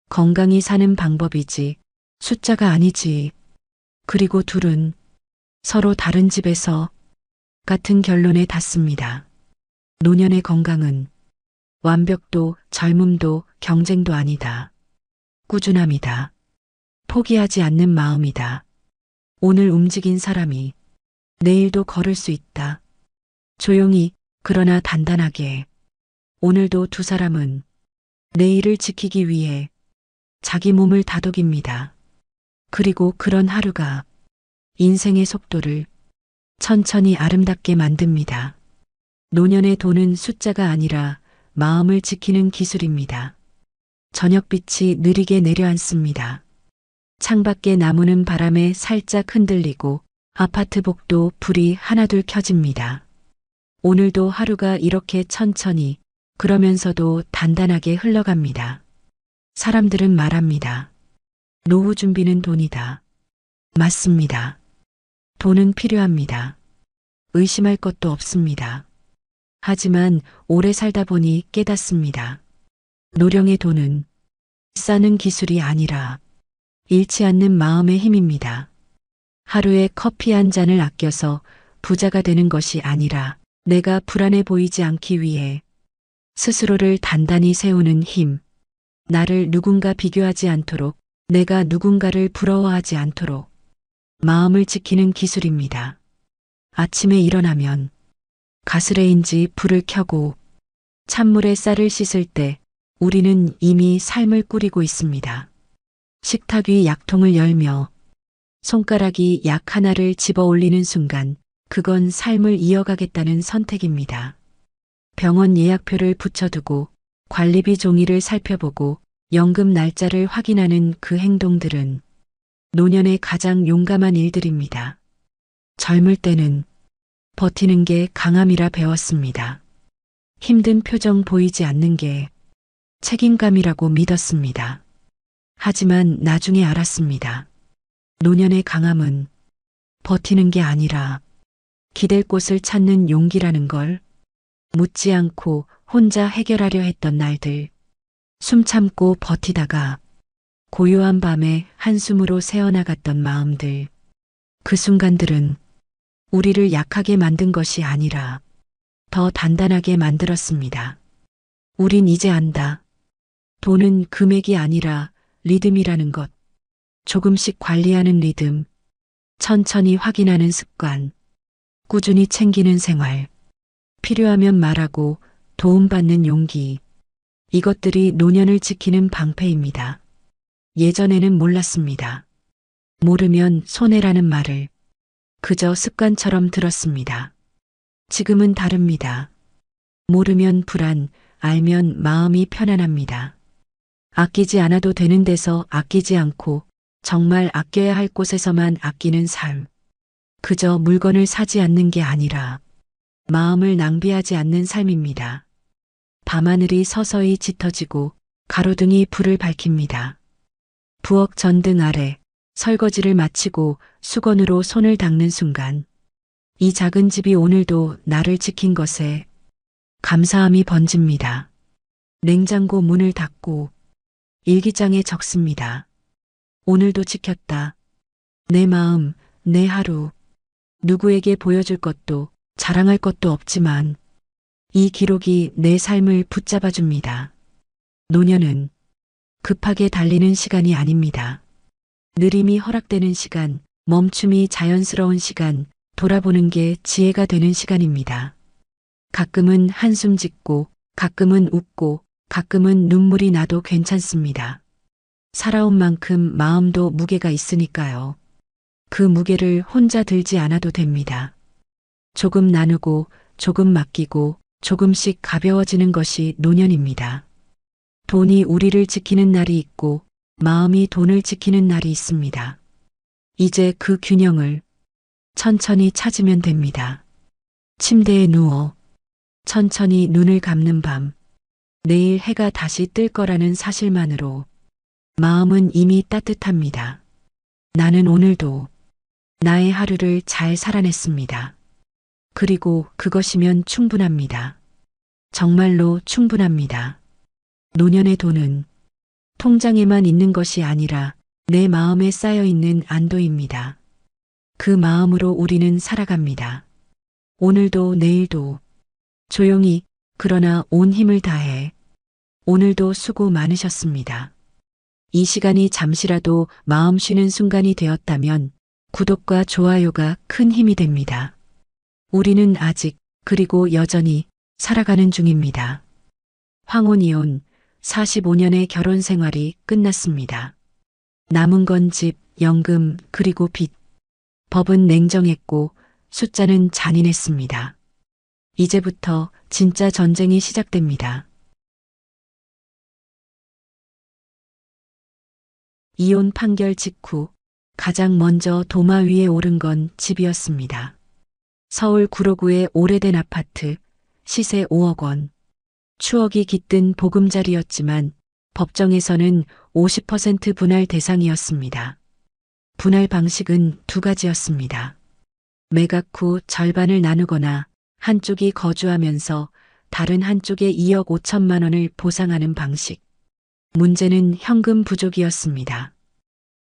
건강히 사는 방법이지 숫자가 아니지. 그리고 둘은 서로 다른 집에서 같은 결론에 닿습니다. 노년의 건강은 완벽도 젊음도 경쟁도 아니다. 꾸준함이다. 포기하지 않는 마음이다. 오늘 움직인 사람이 내일도 걸을 수 있다. 조용히 그러나 단단하게. 오늘도 두 사람은 내일을 지키기 위해 자기 몸을 다독입니다. 그리고 그런 하루가 인생의 속도를 천천히 아름답게 만듭니다. 노년의 돈은 숫자가 아니라 마음을 지키는 기술입니다. 저녁빛이 느리게 내려앉습니다. 창밖에 나무는 바람에 살짝 흔들리고 아파트 복도 불이 하나둘 켜집니다. 오늘도 하루가 이렇게 천천히 그러면서도 단단하게 흘러갑니다. 사람들은 말합니다. 노후 준비는 돈이다. 맞습니다. 돈은 필요합니다. 의심할 것도 없습니다. 하지만 오래 살다 보니 깨닫습니다. 노령의 돈은 싸는 기술이 아니라 잃지 않는 마음의 힘입니다. 하루에 커피 한 잔을 아껴서 부자가 되는 것이 아니라 내가 불안해 보이지 않기 위해 스스로를 단단히 세우는 힘, 나를 누군가 비교하지 않도록, 내가 누군가를 부러워하지 않도록 마음을 지키는 기술입니다. 아침에 일어나면 가스레인지 불을 켜고 찬물에 쌀을 씻을 때 우리는 이미 삶을 꾸리고 있습니다. 식탁 위 약통을 열며 손가락이 약 하나를 집어 올리는 순간 그건 삶을 이어가겠다는 선택입니다. 병원 예약표를 붙여두고 관리비 종이를 살펴보고 연금 날짜를 확인하는 그 행동들은 노년의 가장 용감한 일들입니다. 젊을 때는 버티는 게 강함이라 배웠습니다. 힘든 표정 보이지 않는 게 책임감이라고 믿었습니다. 하지만 나중에 알았습니다. 노년의 강함은 버티는 게 아니라 기댈 곳을 찾는 용기라는 걸. 묻지 않고 혼자 해결하려 했던 날들, 숨 참고 버티다가 고요한 밤에 한숨으로 새어나갔던 마음들, 그 순간들은 우리를 약하게 만든 것이 아니라 더 단단하게 만들었습니다. 우린 이제 안다. 돈은 금액이 아니라 리듬이라는 것. 조금씩 관리하는 리듬, 천천히 확인하는 습관, 꾸준히 챙기는 생활, 필요하면 말하고 도움받는 용기. 이것들이 노년을 지키는 방패입니다. 예전에는 몰랐습니다. 모르면 손해라는 말을 그저 습관처럼 들었습니다. 지금은 다릅니다. 모르면 불안, 알면 마음이 편안합니다. 아끼지 않아도 되는 데서 아끼지 않고 정말 아껴야 할 곳에서만 아끼는 삶. 그저 물건을 사지 않는 게 아니라 마음을 낭비하지 않는 삶입니다. 밤하늘이 서서히 짙어지고 가로등이 불을 밝힙니다. 부엌 전등 아래 설거지를 마치고 수건으로 손을 닦는 순간 이 작은 집이 오늘도 나를 지킨 것에 감사함이 번집니다. 냉장고 문을 닫고 일기장에 적습니다. 오늘도 지켰다. 내 마음, 내 하루. 누구에게 보여줄 것도 자랑할 것도 없지만 이 기록이 내 삶을 붙잡아 줍니다. 노년은 급하게 달리는 시간이 아닙니다. 느림이 허락되는 시간, 멈춤이 자연스러운 시간, 돌아보는 게 지혜가 되는 시간입니다. 가끔은 한숨 짓고, 가끔은 웃고, 가끔은 눈물이 나도 괜찮습니다. 살아온 만큼 마음도 무게가 있으니까요. 그 무게를 혼자 들지 않아도 됩니다. 조금 나누고, 조금 맡기고, 조금씩 가벼워지는 것이 노년입니다. 돈이 우리를 지키는 날이 있고, 마음이 돈을 지키는 날이 있습니다. 이제 그 균형을 천천히 찾으면 됩니다. 침대에 누워 천천히 눈을 감는 밤, 내일 해가 다시 뜰 거라는 사실만으로 마음은 이미 따뜻합니다. 나는 오늘도 나의 하루를 잘 살아냈습니다. 그리고 그것이면 충분합니다. 정말로 충분합니다. 노년의 돈은 통장에만 있는 것이 아니라 내 마음에 쌓여 있는 안도입니다. 그 마음으로 우리는 살아갑니다. 오늘도 내일도 조용히 그러나 온 힘을 다해 오늘도 수고 많으셨습니다. 이 시간이 잠시라도 마음 쉬는 순간이 되었다면 구독과 좋아요가 큰 힘이 됩니다. 우리는 아직 그리고 여전히 살아가는 중입니다. 황혼이혼 45년의 결혼 생활이 끝났습니다. 남은 건 집, 연금, 그리고 빚. 법은 냉정했고 숫자는 잔인했습니다. 이제부터 진짜 전쟁이 시작됩니다. 이혼 판결 직후 가장 먼저 도마 위에 오른 건 집이었습니다. 서울 구로구의 오래된 아파트, 시세 5억 원. 추억이 깃든 보금자리였지만 법정에서는 50% 분할 대상이었습니다. 분할 방식은 두 가지였습니다. 매각 후 절반을 나누거나 한쪽이 거주하면서 다른 한쪽에 2억 5천만 원을 보상하는 방식. 문제는 현금 부족이었습니다.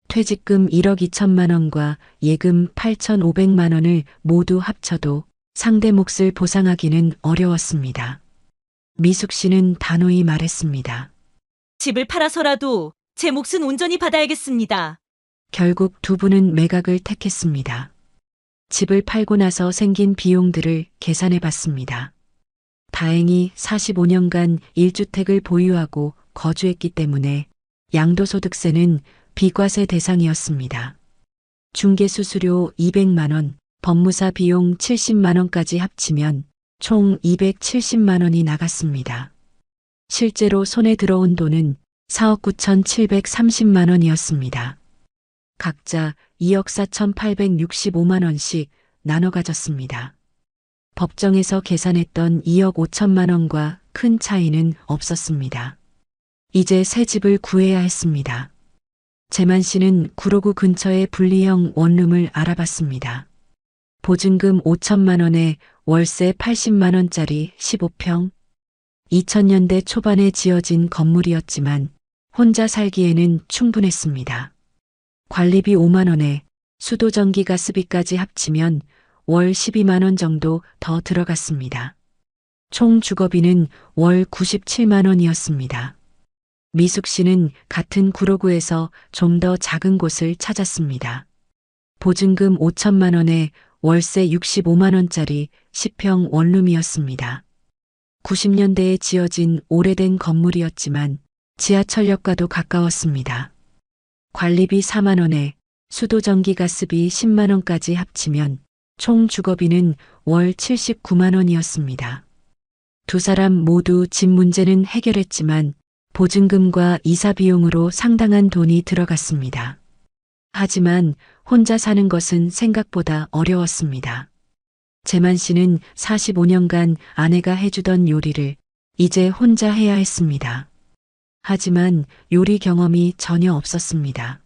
퇴직금 1억 2천만 원과 예금 8,500만 원을 모두 합쳐도 상대 몫을 보상하기는 어려웠습니다. 미숙 씨는 단호히 말했습니다. 집을 팔아서라도 제 몫은 온전히 받아야겠습니다. 결국 두 분은 매각을 택했습니다. 집을 팔고 나서 생긴 비용들을 계산해 봤습니다. 다행히 45년간 1주택을 보유하고 거주했기 때문에 양도소득세는 비과세 대상이었습니다. 중개수수료 200만 원, 법무사 비용 70만 원까지 합치면 총 270만 원이 나갔습니다. 실제로 손에 들어온 돈은 4억 9,730만 원이었습니다. 각자 2억 4,865만 원씩 나눠 가졌습니다. 법정에서 계산했던 2억 5천만 원과 큰 차이는 없었습니다. 이제 새 집을 구해야 했습니다. 재만 씨는 구로구 근처의 분리형 원룸을 알아봤습니다. 보증금 5천만 원에 월세 80만 원짜리 15평. 2000년대 초반에 지어진 건물이었지만 혼자 살기에는 충분했습니다. 관리비 5만 원에 수도 전기 가스비까지 합치면 월 12만 원 정도 더 들어갔습니다. 총 주거비는 월 97만 원이었습니다. 미숙 씨는 같은 구로구에서 좀 더 작은 곳을 찾았습니다. 보증금 5천만 원에 월세 65만 원짜리 10평 원룸이었습니다. 90년대에 지어진 오래된 건물이었지만 지하철역과도 가까웠습니다. 관리비 4만 원에 수도 전기 가스비 10만 원까지 합치면 총 주거비는 월 79만 원이었습니다. 두 사람 모두 집 문제는 해결했지만 보증금과 이사 비용으로 상당한 돈이 들어갔습니다. 하지만 혼자 사는 것은 생각보다 어려웠습니다. 재만 씨는 45년간 아내가 해주던 요리를 이제 혼자 해야 했습니다. 하지만 요리 경험이 전혀 없었습니다.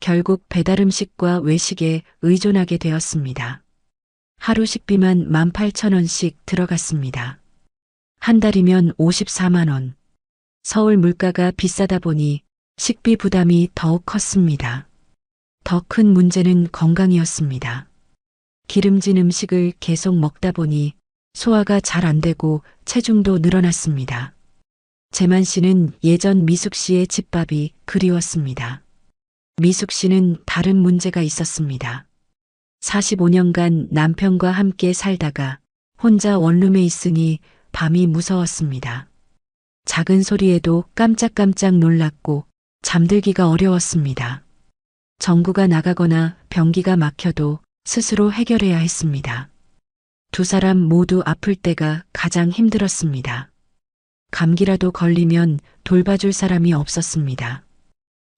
결국 배달 음식과 외식에 의존하게 되었습니다. 하루 식비만 18,000원씩 들어갔습니다. 한 달이면 54만 원. 서울 물가가 비싸다 보니 식비 부담이 더욱 컸습니다. 더 큰 문제는 건강이었습니다. 기름진 음식을 계속 먹다 보니 소화가 잘 안 되고 체중도 늘어났습니다. 재만 씨는 예전 미숙 씨의 집밥이 그리웠습니다. 미숙 씨는 다른 문제가 있었습니다. 45년간 남편과 함께 살다가 혼자 원룸에 있으니 밤이 무서웠습니다. 작은 소리에도 깜짝깜짝 놀랐고 잠들기가 어려웠습니다. 전구가 나가거나 변기가 막혀도 스스로 해결해야 했습니다. 두 사람 모두 아플 때가 가장 힘들었습니다. 감기라도 걸리면 돌봐줄 사람이 없었습니다.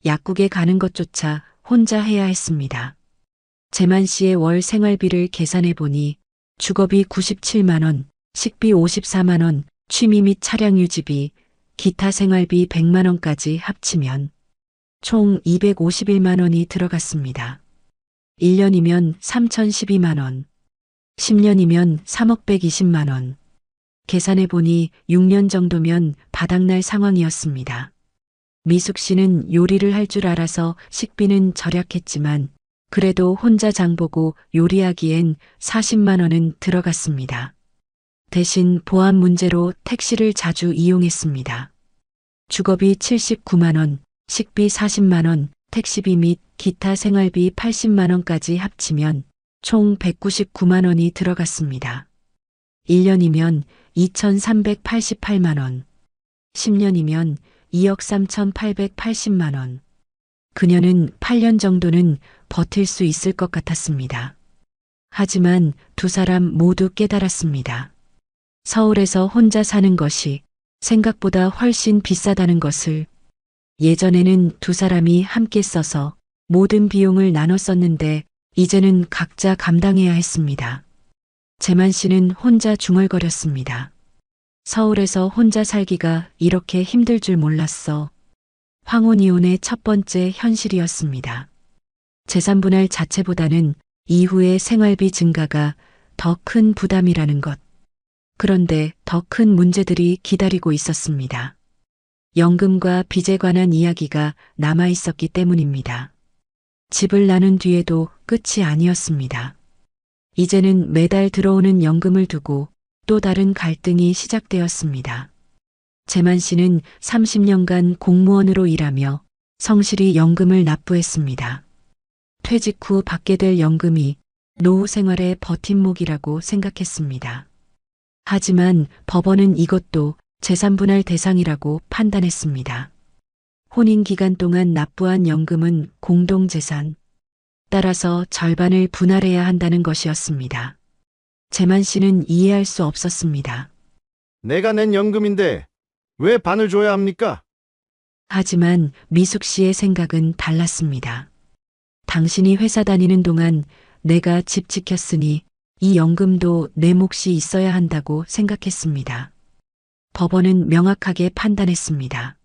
약국에 가는 것조차 혼자 해야 했습니다. 재만 씨의 월 생활비를 계산해 보니 주거비 97만 원, 식비 54만 원, 취미 및 차량 유지비, 기타 생활비 100만 원까지 합치면 총 251만 원이 들어갔습니다. 1년이면 3,012만 원, 10년이면 3억 120만 원. 계산해보니 6년 정도면 바닥날 상황이었습니다. 미숙 씨는 요리를 할 줄 알아서 식비는 절약했지만 그래도 혼자 장보고 요리하기엔 40만 원은 들어갔습니다. 대신 보안 문제로 택시를 자주 이용했습니다. 주거비 79만 원, 식비 40만 원, 택시비 및 기타 생활비 80만 원까지 합치면 총 199만 원이 들어갔습니다. 1년이면 2,388만 원, 10년이면 2억 3,880만 원. 그녀는 8년 정도는 버틸 수 있을 것 같았습니다. 하지만 두 사람 모두 깨달았습니다. 서울에서 혼자 사는 것이 생각보다 훨씬 비싸다는 것을. 예전에는 두 사람이 함께 써서 모든 비용을 나눠 썼는데 이제는 각자 감당해야 했습니다. 재만 씨는 혼자 중얼거렸습니다. 서울에서 혼자 살기가 이렇게 힘들 줄 몰랐어. 황혼이혼의 첫 번째 현실이었습니다. 재산분할 자체보다는 이후의 생활비 증가가 더 큰 부담이라는 것. 그런데 더 큰 문제들이 기다리고 있었습니다. 연금과 빚에 관한 이야기가 남아 있었기 때문입니다. 집을 나눈 뒤에도 끝이 아니었습니다. 이제는 매달 들어오는 연금을 두고 또 다른 갈등이 시작되었습니다. 재만 씨는 30년간 공무원으로 일하며 성실히 연금을 납부했습니다. 퇴직 후 받게 될 연금이 노후 생활의 버팀목이라고 생각했습니다. 하지만 법원은 이것도 재산분할 대상이라고 판단했습니다. 혼인 기간 동안 납부한 연금은 공동재산. 따라서 절반을 분할해야 한다는 것이었습니다. 재만 씨는 이해할 수 없었습니다. 내가 낸 연금인데 왜 반을 줘야 합니까? 하지만 미숙 씨의 생각은 달랐습니다. 당신이 회사 다니는 동안 내가 집 지켰으니 이 연금도 내 몫이 있어야 한다고 생각했습니다. 법원은 명확하게 판단했습니다.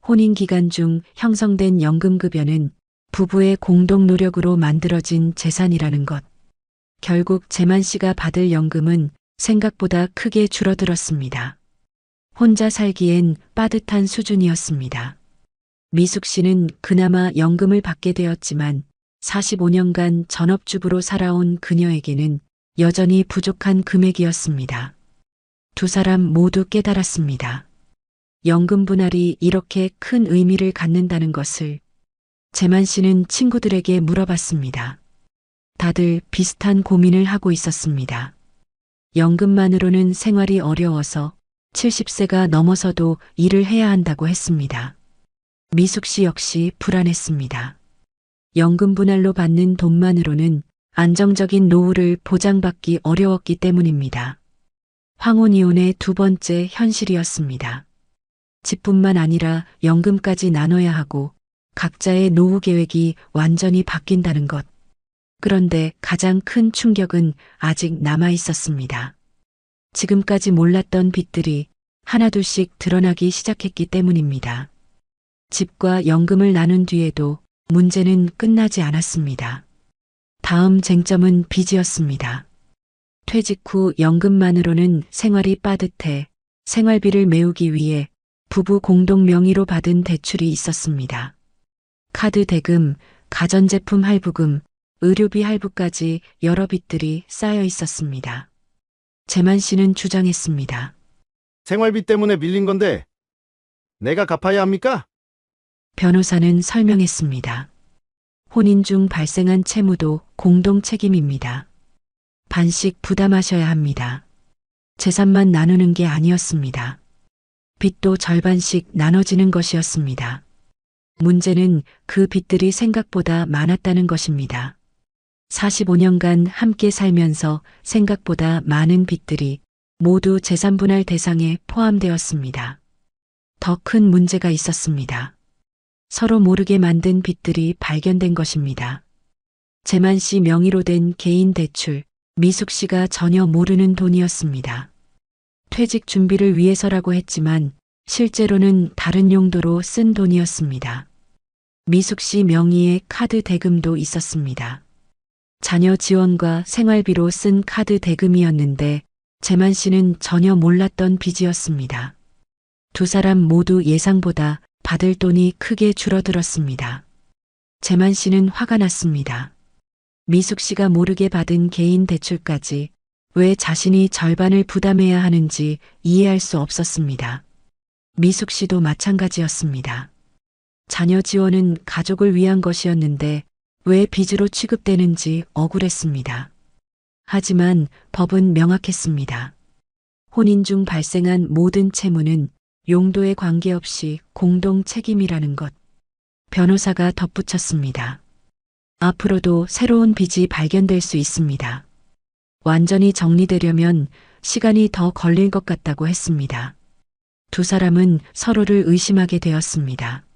혼인 기간 중 형성된 연금급여는 부부의 공동 노력으로 만들어진 재산이라는 것. 결국 재만 씨가 받을 연금은 생각보다 크게 줄어들었습니다. 혼자 살기엔 빠듯한 수준이었습니다. 미숙 씨는 그나마 연금을 받게 되었지만 45년간 전업주부로 살아온 그녀에게는 여전히 부족한 금액이었습니다. 두 사람 모두 깨달았습니다. 연금 분할이 이렇게 큰 의미를 갖는다는 것을. 재만 씨는 친구들에게 물어봤습니다. 다들 비슷한 고민을 하고 있었습니다. 연금만으로는 생활이 어려워서 70세가 넘어서도 일을 해야 한다고 했습니다. 미숙 씨 역시 불안했습니다. 연금 분할로 받는 돈만으로는 안정적인 노후를 보장받기 어려웠기 때문입니다. 황혼이혼의 두 번째 현실이었습니다. 집뿐만 아니라 연금까지 나눠야 하고 각자의 노후 계획이 완전히 바뀐다는 것. 그런데 가장 큰 충격은 아직 남아 있었습니다. 지금까지 몰랐던 빚들이 하나둘씩 드러나기 시작했기 때문입니다. 집과 연금을 나눈 뒤에도 문제는 끝나지 않았습니다. 다음 쟁점은 빚이었습니다. 퇴직 후 연금만으로는 생활이 빠듯해 생활비를 메우기 위해 부부 공동 명의로 받은 대출이 있었습니다. 카드 대금, 가전제품 할부금, 의료비 할부까지 여러 빚들이 쌓여 있었습니다. 재만 씨는 주장했습니다. 생활비 때문에 밀린 건데 내가 갚아야 합니까? 변호사는 설명했습니다. 혼인 중 발생한 채무도 공동 책임입니다. 반씩 부담하셔야 합니다. 재산만 나누는 게 아니었습니다. 빚도 절반씩 나눠지는 것이었습니다. 문제는 그 빚들이 생각보다 많았다는 것입니다. 45년간 함께 살면서 생각보다 많은 빚들이 모두 재산분할 대상에 포함되었습니다. 더 큰 문제가 있었습니다. 서로 모르게 만든 빚들이 발견된 것입니다. 재만 씨 명의로 된 개인 대출, 미숙 씨가 전혀 모르는 돈이었습니다. 퇴직 준비를 위해서라고 했지만 실제로는 다른 용도로 쓴 돈이었습니다. 미숙 씨 명의의 카드 대금도 있었습니다. 자녀 지원과 생활비로 쓴 카드 대금이었는데 재만 씨는 전혀 몰랐던 빚이었습니다. 두 사람 모두 예상보다 받을 돈이 크게 줄어들었습니다. 재만 씨는 화가 났습니다. 미숙 씨가 모르게 받은 개인 대출까지 왜 자신이 절반을 부담해야 하는지 이해할 수 없었습니다. 미숙 씨도 마찬가지였습니다. 자녀 지원은 가족을 위한 것이었는데 왜 빚으로 취급되는지 억울했습니다. 하지만 법은 명확했습니다. 혼인 중 발생한 모든 채무는 용도에 관계없이 공동 책임이라는 것. 변호사가 덧붙였습니다. 앞으로도 새로운 빚이 발견될 수 있습니다. 완전히 정리되려면 시간이 더 걸릴 것 같다고 했습니다. 두 사람은 서로를 의심하게 되었습니다.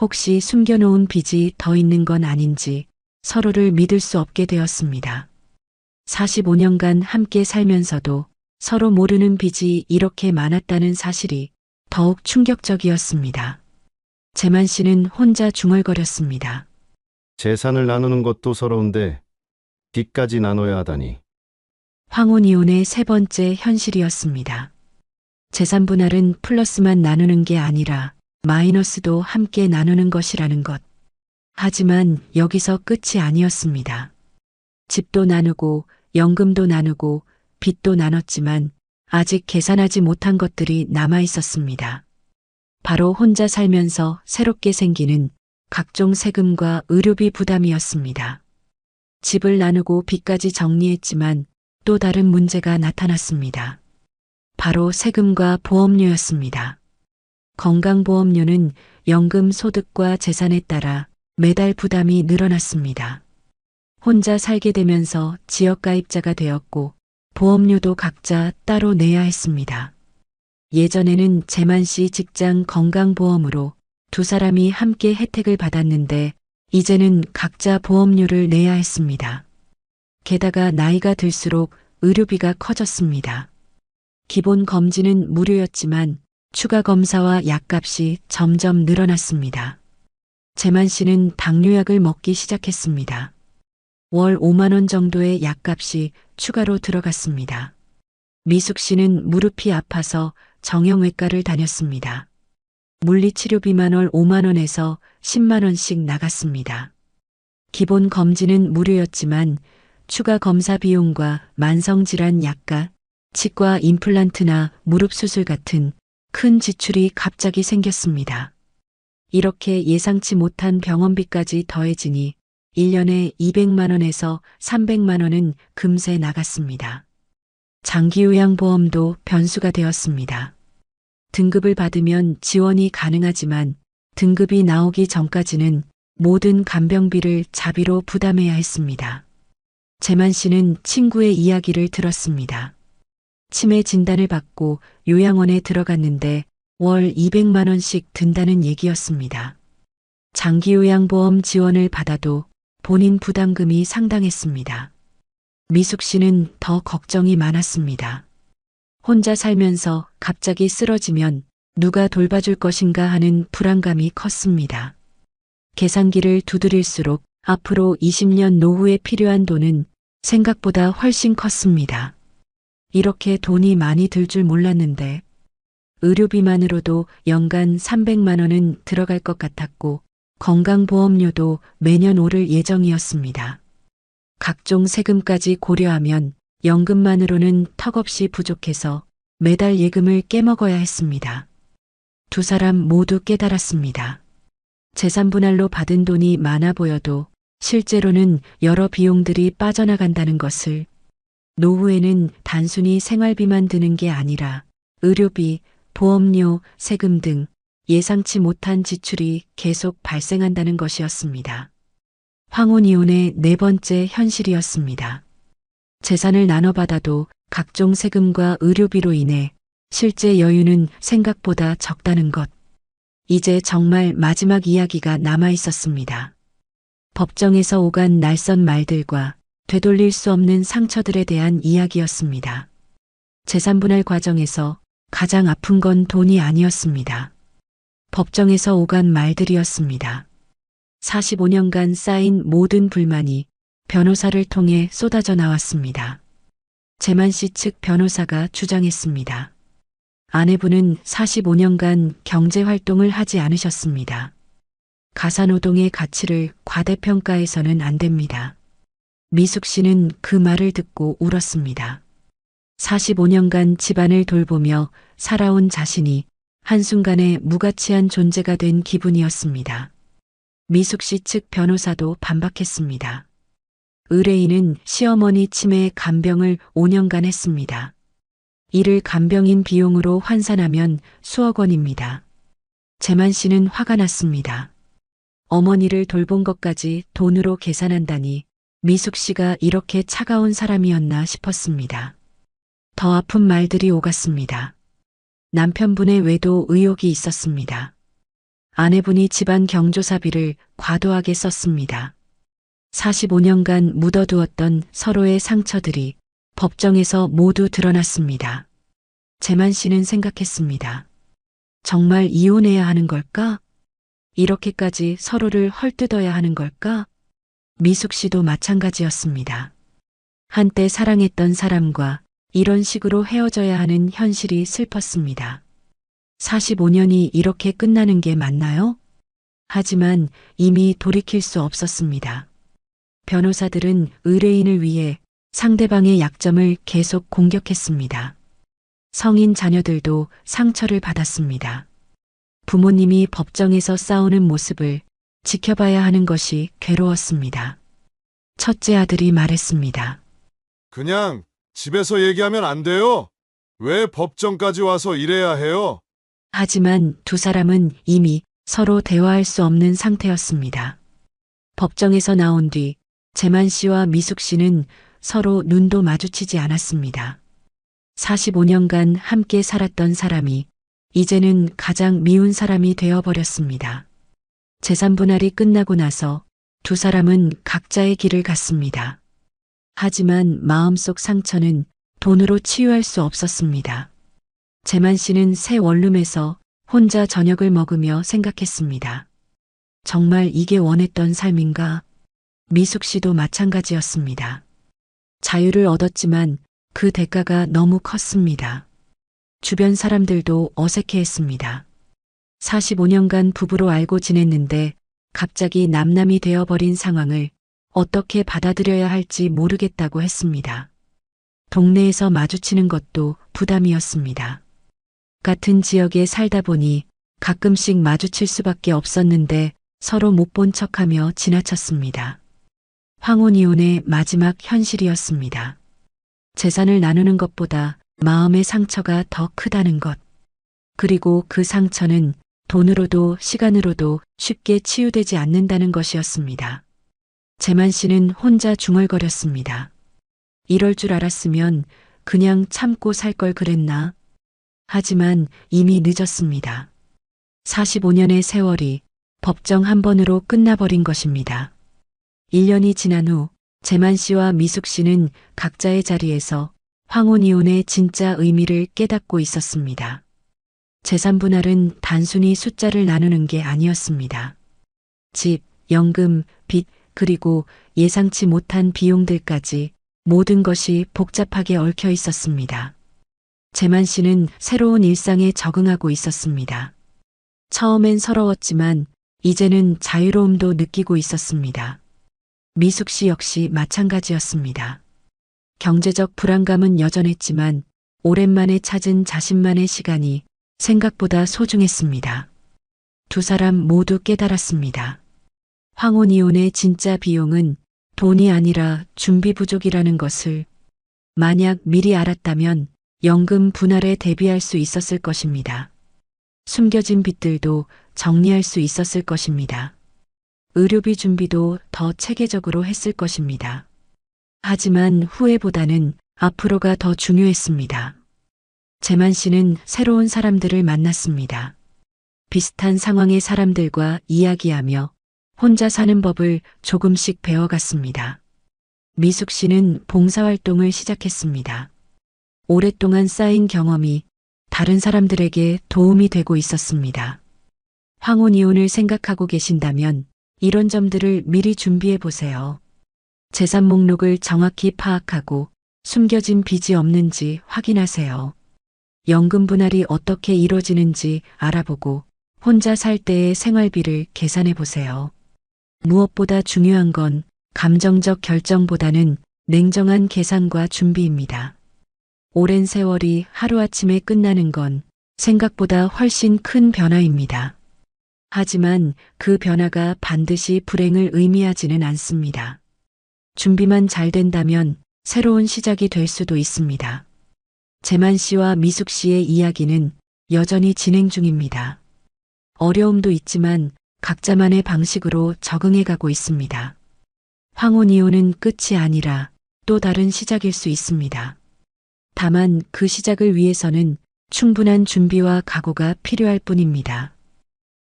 혹시 숨겨놓은 빚이 더 있는 건 아닌지 서로를 믿을 수 없게 되었습니다. 45년간 함께 살면서도 서로 모르는 빚이 이렇게 많았다는 사실이 더욱 충격적이었습니다. 재만 씨는 혼자 중얼거렸습니다. 재산을 나누는 것도 서러운데 빚까지 나눠야 하다니. 황혼 이혼의 세 번째 현실이었습니다. 재산 분할은 플러스만 나누는 게 아니라 마이너스도 함께 나누는 것이라는 것. 하지만 여기서 끝이 아니었습니다. 집도 나누고 연금도 나누고 빚도 나눴지만 아직 계산하지 못한 것들이 남아 있었습니다. 바로 혼자 살면서 새롭게 생기는 각종 세금과 의료비 부담이었습니다. 집을 나누고 빚까지 정리했지만 또 다른 문제가 나타났습니다. 바로 세금과 보험료였습니다. 건강보험료는 연금 소득과 재산에 따라 매달 부담이 늘어났습니다. 혼자 살게 되면서 지역가입자가 되었고 보험료도 각자 따로 내야 했습니다. 예전에는 재만 씨 직장 건강보험으로 두 사람이 함께 혜택을 받았는데 이제는 각자 보험료를 내야 했습니다. 게다가 나이가 들수록 의료비가 커졌습니다. 기본 검진은 무료였지만 추가 검사와 약값이 점점 늘어났습니다. 재만 씨는 당뇨약을 먹기 시작했습니다. 월 5만 원 정도의 약값이 추가로 들어갔습니다. 미숙 씨는 무릎이 아파서 정형외과를 다녔습니다. 물리치료비만 월 5만 원에서 10만 원씩 나갔습니다. 기본 검진은 무료였지만 추가 검사 비용과 만성질환 약값, 치과 임플란트나 무릎 수술 같은 큰 지출이 갑자기 생겼습니다. 이렇게 예상치 못한 병원비까지 더해지니 1년에 200만 원에서 300만 원은 금세 나갔습니다. 장기요양보험도 변수가 되었습니다. 등급을 받으면 지원이 가능하지만 등급이 나오기 전까지는 모든 간병비를 자비로 부담해야 했습니다. 재만 씨는 친구의 이야기를 들었습니다. 치매 진단을 받고 요양원에 들어갔는데 월 200만 원씩 든다는 얘기였습니다. 장기요양보험 지원을 받아도 본인 부담금이 상당했습니다. 미숙 씨는 더 걱정이 많았습니다. 혼자 살면서 갑자기 쓰러지면 누가 돌봐줄 것인가 하는 불안감이 컸습니다. 계산기를 두드릴수록 앞으로 20년 노후에 필요한 돈은 생각보다 훨씬 컸습니다. 이렇게 돈이 많이 들 줄 몰랐는데 의료비만으로도 연간 300만 원은 들어갈 것 같았고 건강보험료도 매년 오를 예정이었습니다. 각종 세금까지 고려하면 연금만으로는 턱없이 부족해서 매달 예금을 깨먹어야 했습니다. 두 사람 모두 깨달았습니다. 재산 분할로 받은 돈이 많아 보여도 실제로는 여러 비용들이 빠져나간다는 것을, 노후에는 단순히 생활비만 드는 게 아니라 의료비, 보험료, 세금 등 예상치 못한 지출이 계속 발생한다는 것이었습니다. 황혼 이혼의 네 번째 현실이었습니다. 재산을 나눠받아도 각종 세금과 의료비로 인해 실제 여유는 생각보다 적다는 것. 이제 정말 마지막 이야기가 남아 있었습니다. 법정에서 오간 날선 말들과 되돌릴 수 없는 상처들에 대한 이야기였습니다. 재산 분할 과정에서 가장 아픈 건 돈이 아니었습니다. 법정에서 오간 말들이었습니다. 45년간 쌓인 모든 불만이 변호사를 통해 쏟아져 나왔습니다. 재만 씨 측 변호사가 주장했습니다. 아내분은 45년간 경제활동을 하지 않으셨습니다. 가사노동의 가치를 과대평가해서는 안 됩니다. 미숙 씨는 그 말을 듣고 울었습니다. 45년간 집안을 돌보며 살아온 자신이 한순간에 무가치한 존재가 된 기분이었습니다. 미숙 씨 측 변호사도 반박했습니다. 의뢰인은 시어머니 치매 간병을 5년간 했습니다. 이를 간병인 비용으로 환산하면 수억 원입니다. 재만 씨는 화가 났습니다. 어머니를 돌본 것까지 돈으로 계산한다니 미숙 씨가 이렇게 차가운 사람이었나 싶었습니다. 더 아픈 말들이 오갔습니다. 남편분의 외도 의혹이 있었습니다. 아내분이 집안 경조사비를 과도하게 썼습니다. 45년간 묻어두었던 서로의 상처들이 법정에서 모두 드러났습니다. 재만 씨는 생각했습니다. 정말 이혼해야 하는 걸까? 이렇게까지 서로를 헐뜯어야 하는 걸까? 미숙 씨도 마찬가지였습니다. 한때 사랑했던 사람과 이런 식으로 헤어져야 하는 현실이 슬펐습니다. 45년이 이렇게 끝나는 게 맞나요? 하지만 이미 돌이킬 수 없었습니다. 변호사들은 의뢰인을 위해 상대방의 약점을 계속 공격했습니다. 성인 자녀들도 상처를 받았습니다. 부모님이 법정에서 싸우는 모습을 지켜봐야 하는 것이 괴로웠습니다. 첫째 아들이 말했습니다. 그냥 집에서 얘기하면 안 돼요? 왜 법정까지 와서 이래야 해요? 하지만 두 사람은 이미 서로 대화할 수 없는 상태였습니다. 법정에서 나온 뒤 재만 씨와 미숙 씨는 서로 눈도 마주치지 않았습니다. 45년간 함께 살았던 사람이 이제는 가장 미운 사람이 되어버렸습니다. 재산 분할이 끝나고 나서 두 사람은 각자의 길을 갔습니다. 하지만 마음속 상처는 돈으로 치유할 수 없었습니다. 재만 씨는 새 원룸에서 혼자 저녁을 먹으며 생각했습니다. 정말 이게 원했던 삶인가? 미숙 씨도 마찬가지였습니다. 자유를 얻었지만 그 대가가 너무 컸습니다. 주변 사람들도 어색해했습니다. 45년간 부부로 알고 지냈는데 갑자기 남남이 되어버린 상황을 어떻게 받아들여야 할지 모르겠다고 했습니다. 동네에서 마주치는 것도 부담이었습니다. 같은 지역에 살다 보니 가끔씩 마주칠 수밖에 없었는데 서로 못 본 척하며 지나쳤습니다. 황혼 이혼의 마지막 현실이었습니다. 재산을 나누는 것보다 마음의 상처가 더 크다는 것. 그리고 그 상처는 돈으로도 시간으로도 쉽게 치유되지 않는다는 것이었습니다. 재만 씨는 혼자 중얼거렸습니다. 이럴 줄 알았으면 그냥 참고 살 걸 그랬나? 하지만 이미 늦었습니다. 45년의 세월이 법정 한 번으로 끝나버린 것입니다. 1년이 지난 후 재만 씨와 미숙 씨는 각자의 자리에서 황혼 이혼의 진짜 의미를 깨닫고 있었습니다. 재산 분할은 단순히 숫자를 나누는 게 아니었습니다. 집, 연금, 빚, 그리고 예상치 못한 비용들까지 모든 것이 복잡하게 얽혀 있었습니다. 재만 씨는 새로운 일상에 적응하고 있었습니다. 처음엔 서러웠지만 이제는 자유로움도 느끼고 있었습니다. 미숙 씨 역시 마찬가지였습니다. 경제적 불안감은 여전했지만 오랜만에 찾은 자신만의 시간이 생각보다 소중했습니다. 두 사람 모두 깨달았습니다. 황혼 이혼의 진짜 비용은 돈이 아니라 준비 부족이라는 것을 만약 미리 알았다면 연금 분할에 대비할 수 있었을 것입니다. 숨겨진 빚들도 정리할 수 있었을 것입니다. 의료비 준비도 더 체계적으로 했을 것입니다. 하지만 후회보다는 앞으로가 더 중요했습니다. 재만 씨는 새로운 사람들을 만났습니다. 비슷한 상황의 사람들과 이야기하며 혼자 사는 법을 조금씩 배워갔습니다. 미숙 씨는 봉사활동을 시작했습니다. 오랫동안 쌓인 경험이 다른 사람들에게 도움이 되고 있었습니다. 황혼 이혼을 생각하고 계신다면 이런 점들을 미리 준비해 보세요. 재산 목록을 정확히 파악하고 숨겨진 빚이 없는지 확인하세요. 연금 분할이 어떻게 이루어지는지 알아보고 혼자 살 때의 생활비를 계산해 보세요. 무엇보다 중요한 건 감정적 결정보다는 냉정한 계산과 준비입니다. 오랜 세월이 하루아침에 끝나는 건 생각보다 훨씬 큰 변화입니다. 하지만 그 변화가 반드시 불행을 의미하지는 않습니다. 준비만 잘 된다면 새로운 시작이 될 수도 있습니다. 재만 씨와 미숙 씨의 이야기는 여전히 진행 중입니다. 어려움도 있지만 각자만의 방식으로 적응해 가고 있습니다. 황혼이혼은 끝이 아니라 또 다른 시작일 수 있습니다. 다만 그 시작을 위해서는 충분한 준비와 각오가 필요할 뿐입니다.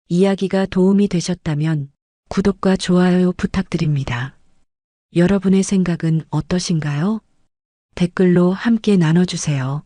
이야기가 도움이 되셨다면 구독과 좋아요 부탁드립니다. 여러분의 생각은 어떠신가요? 댓글로 함께 나눠주세요.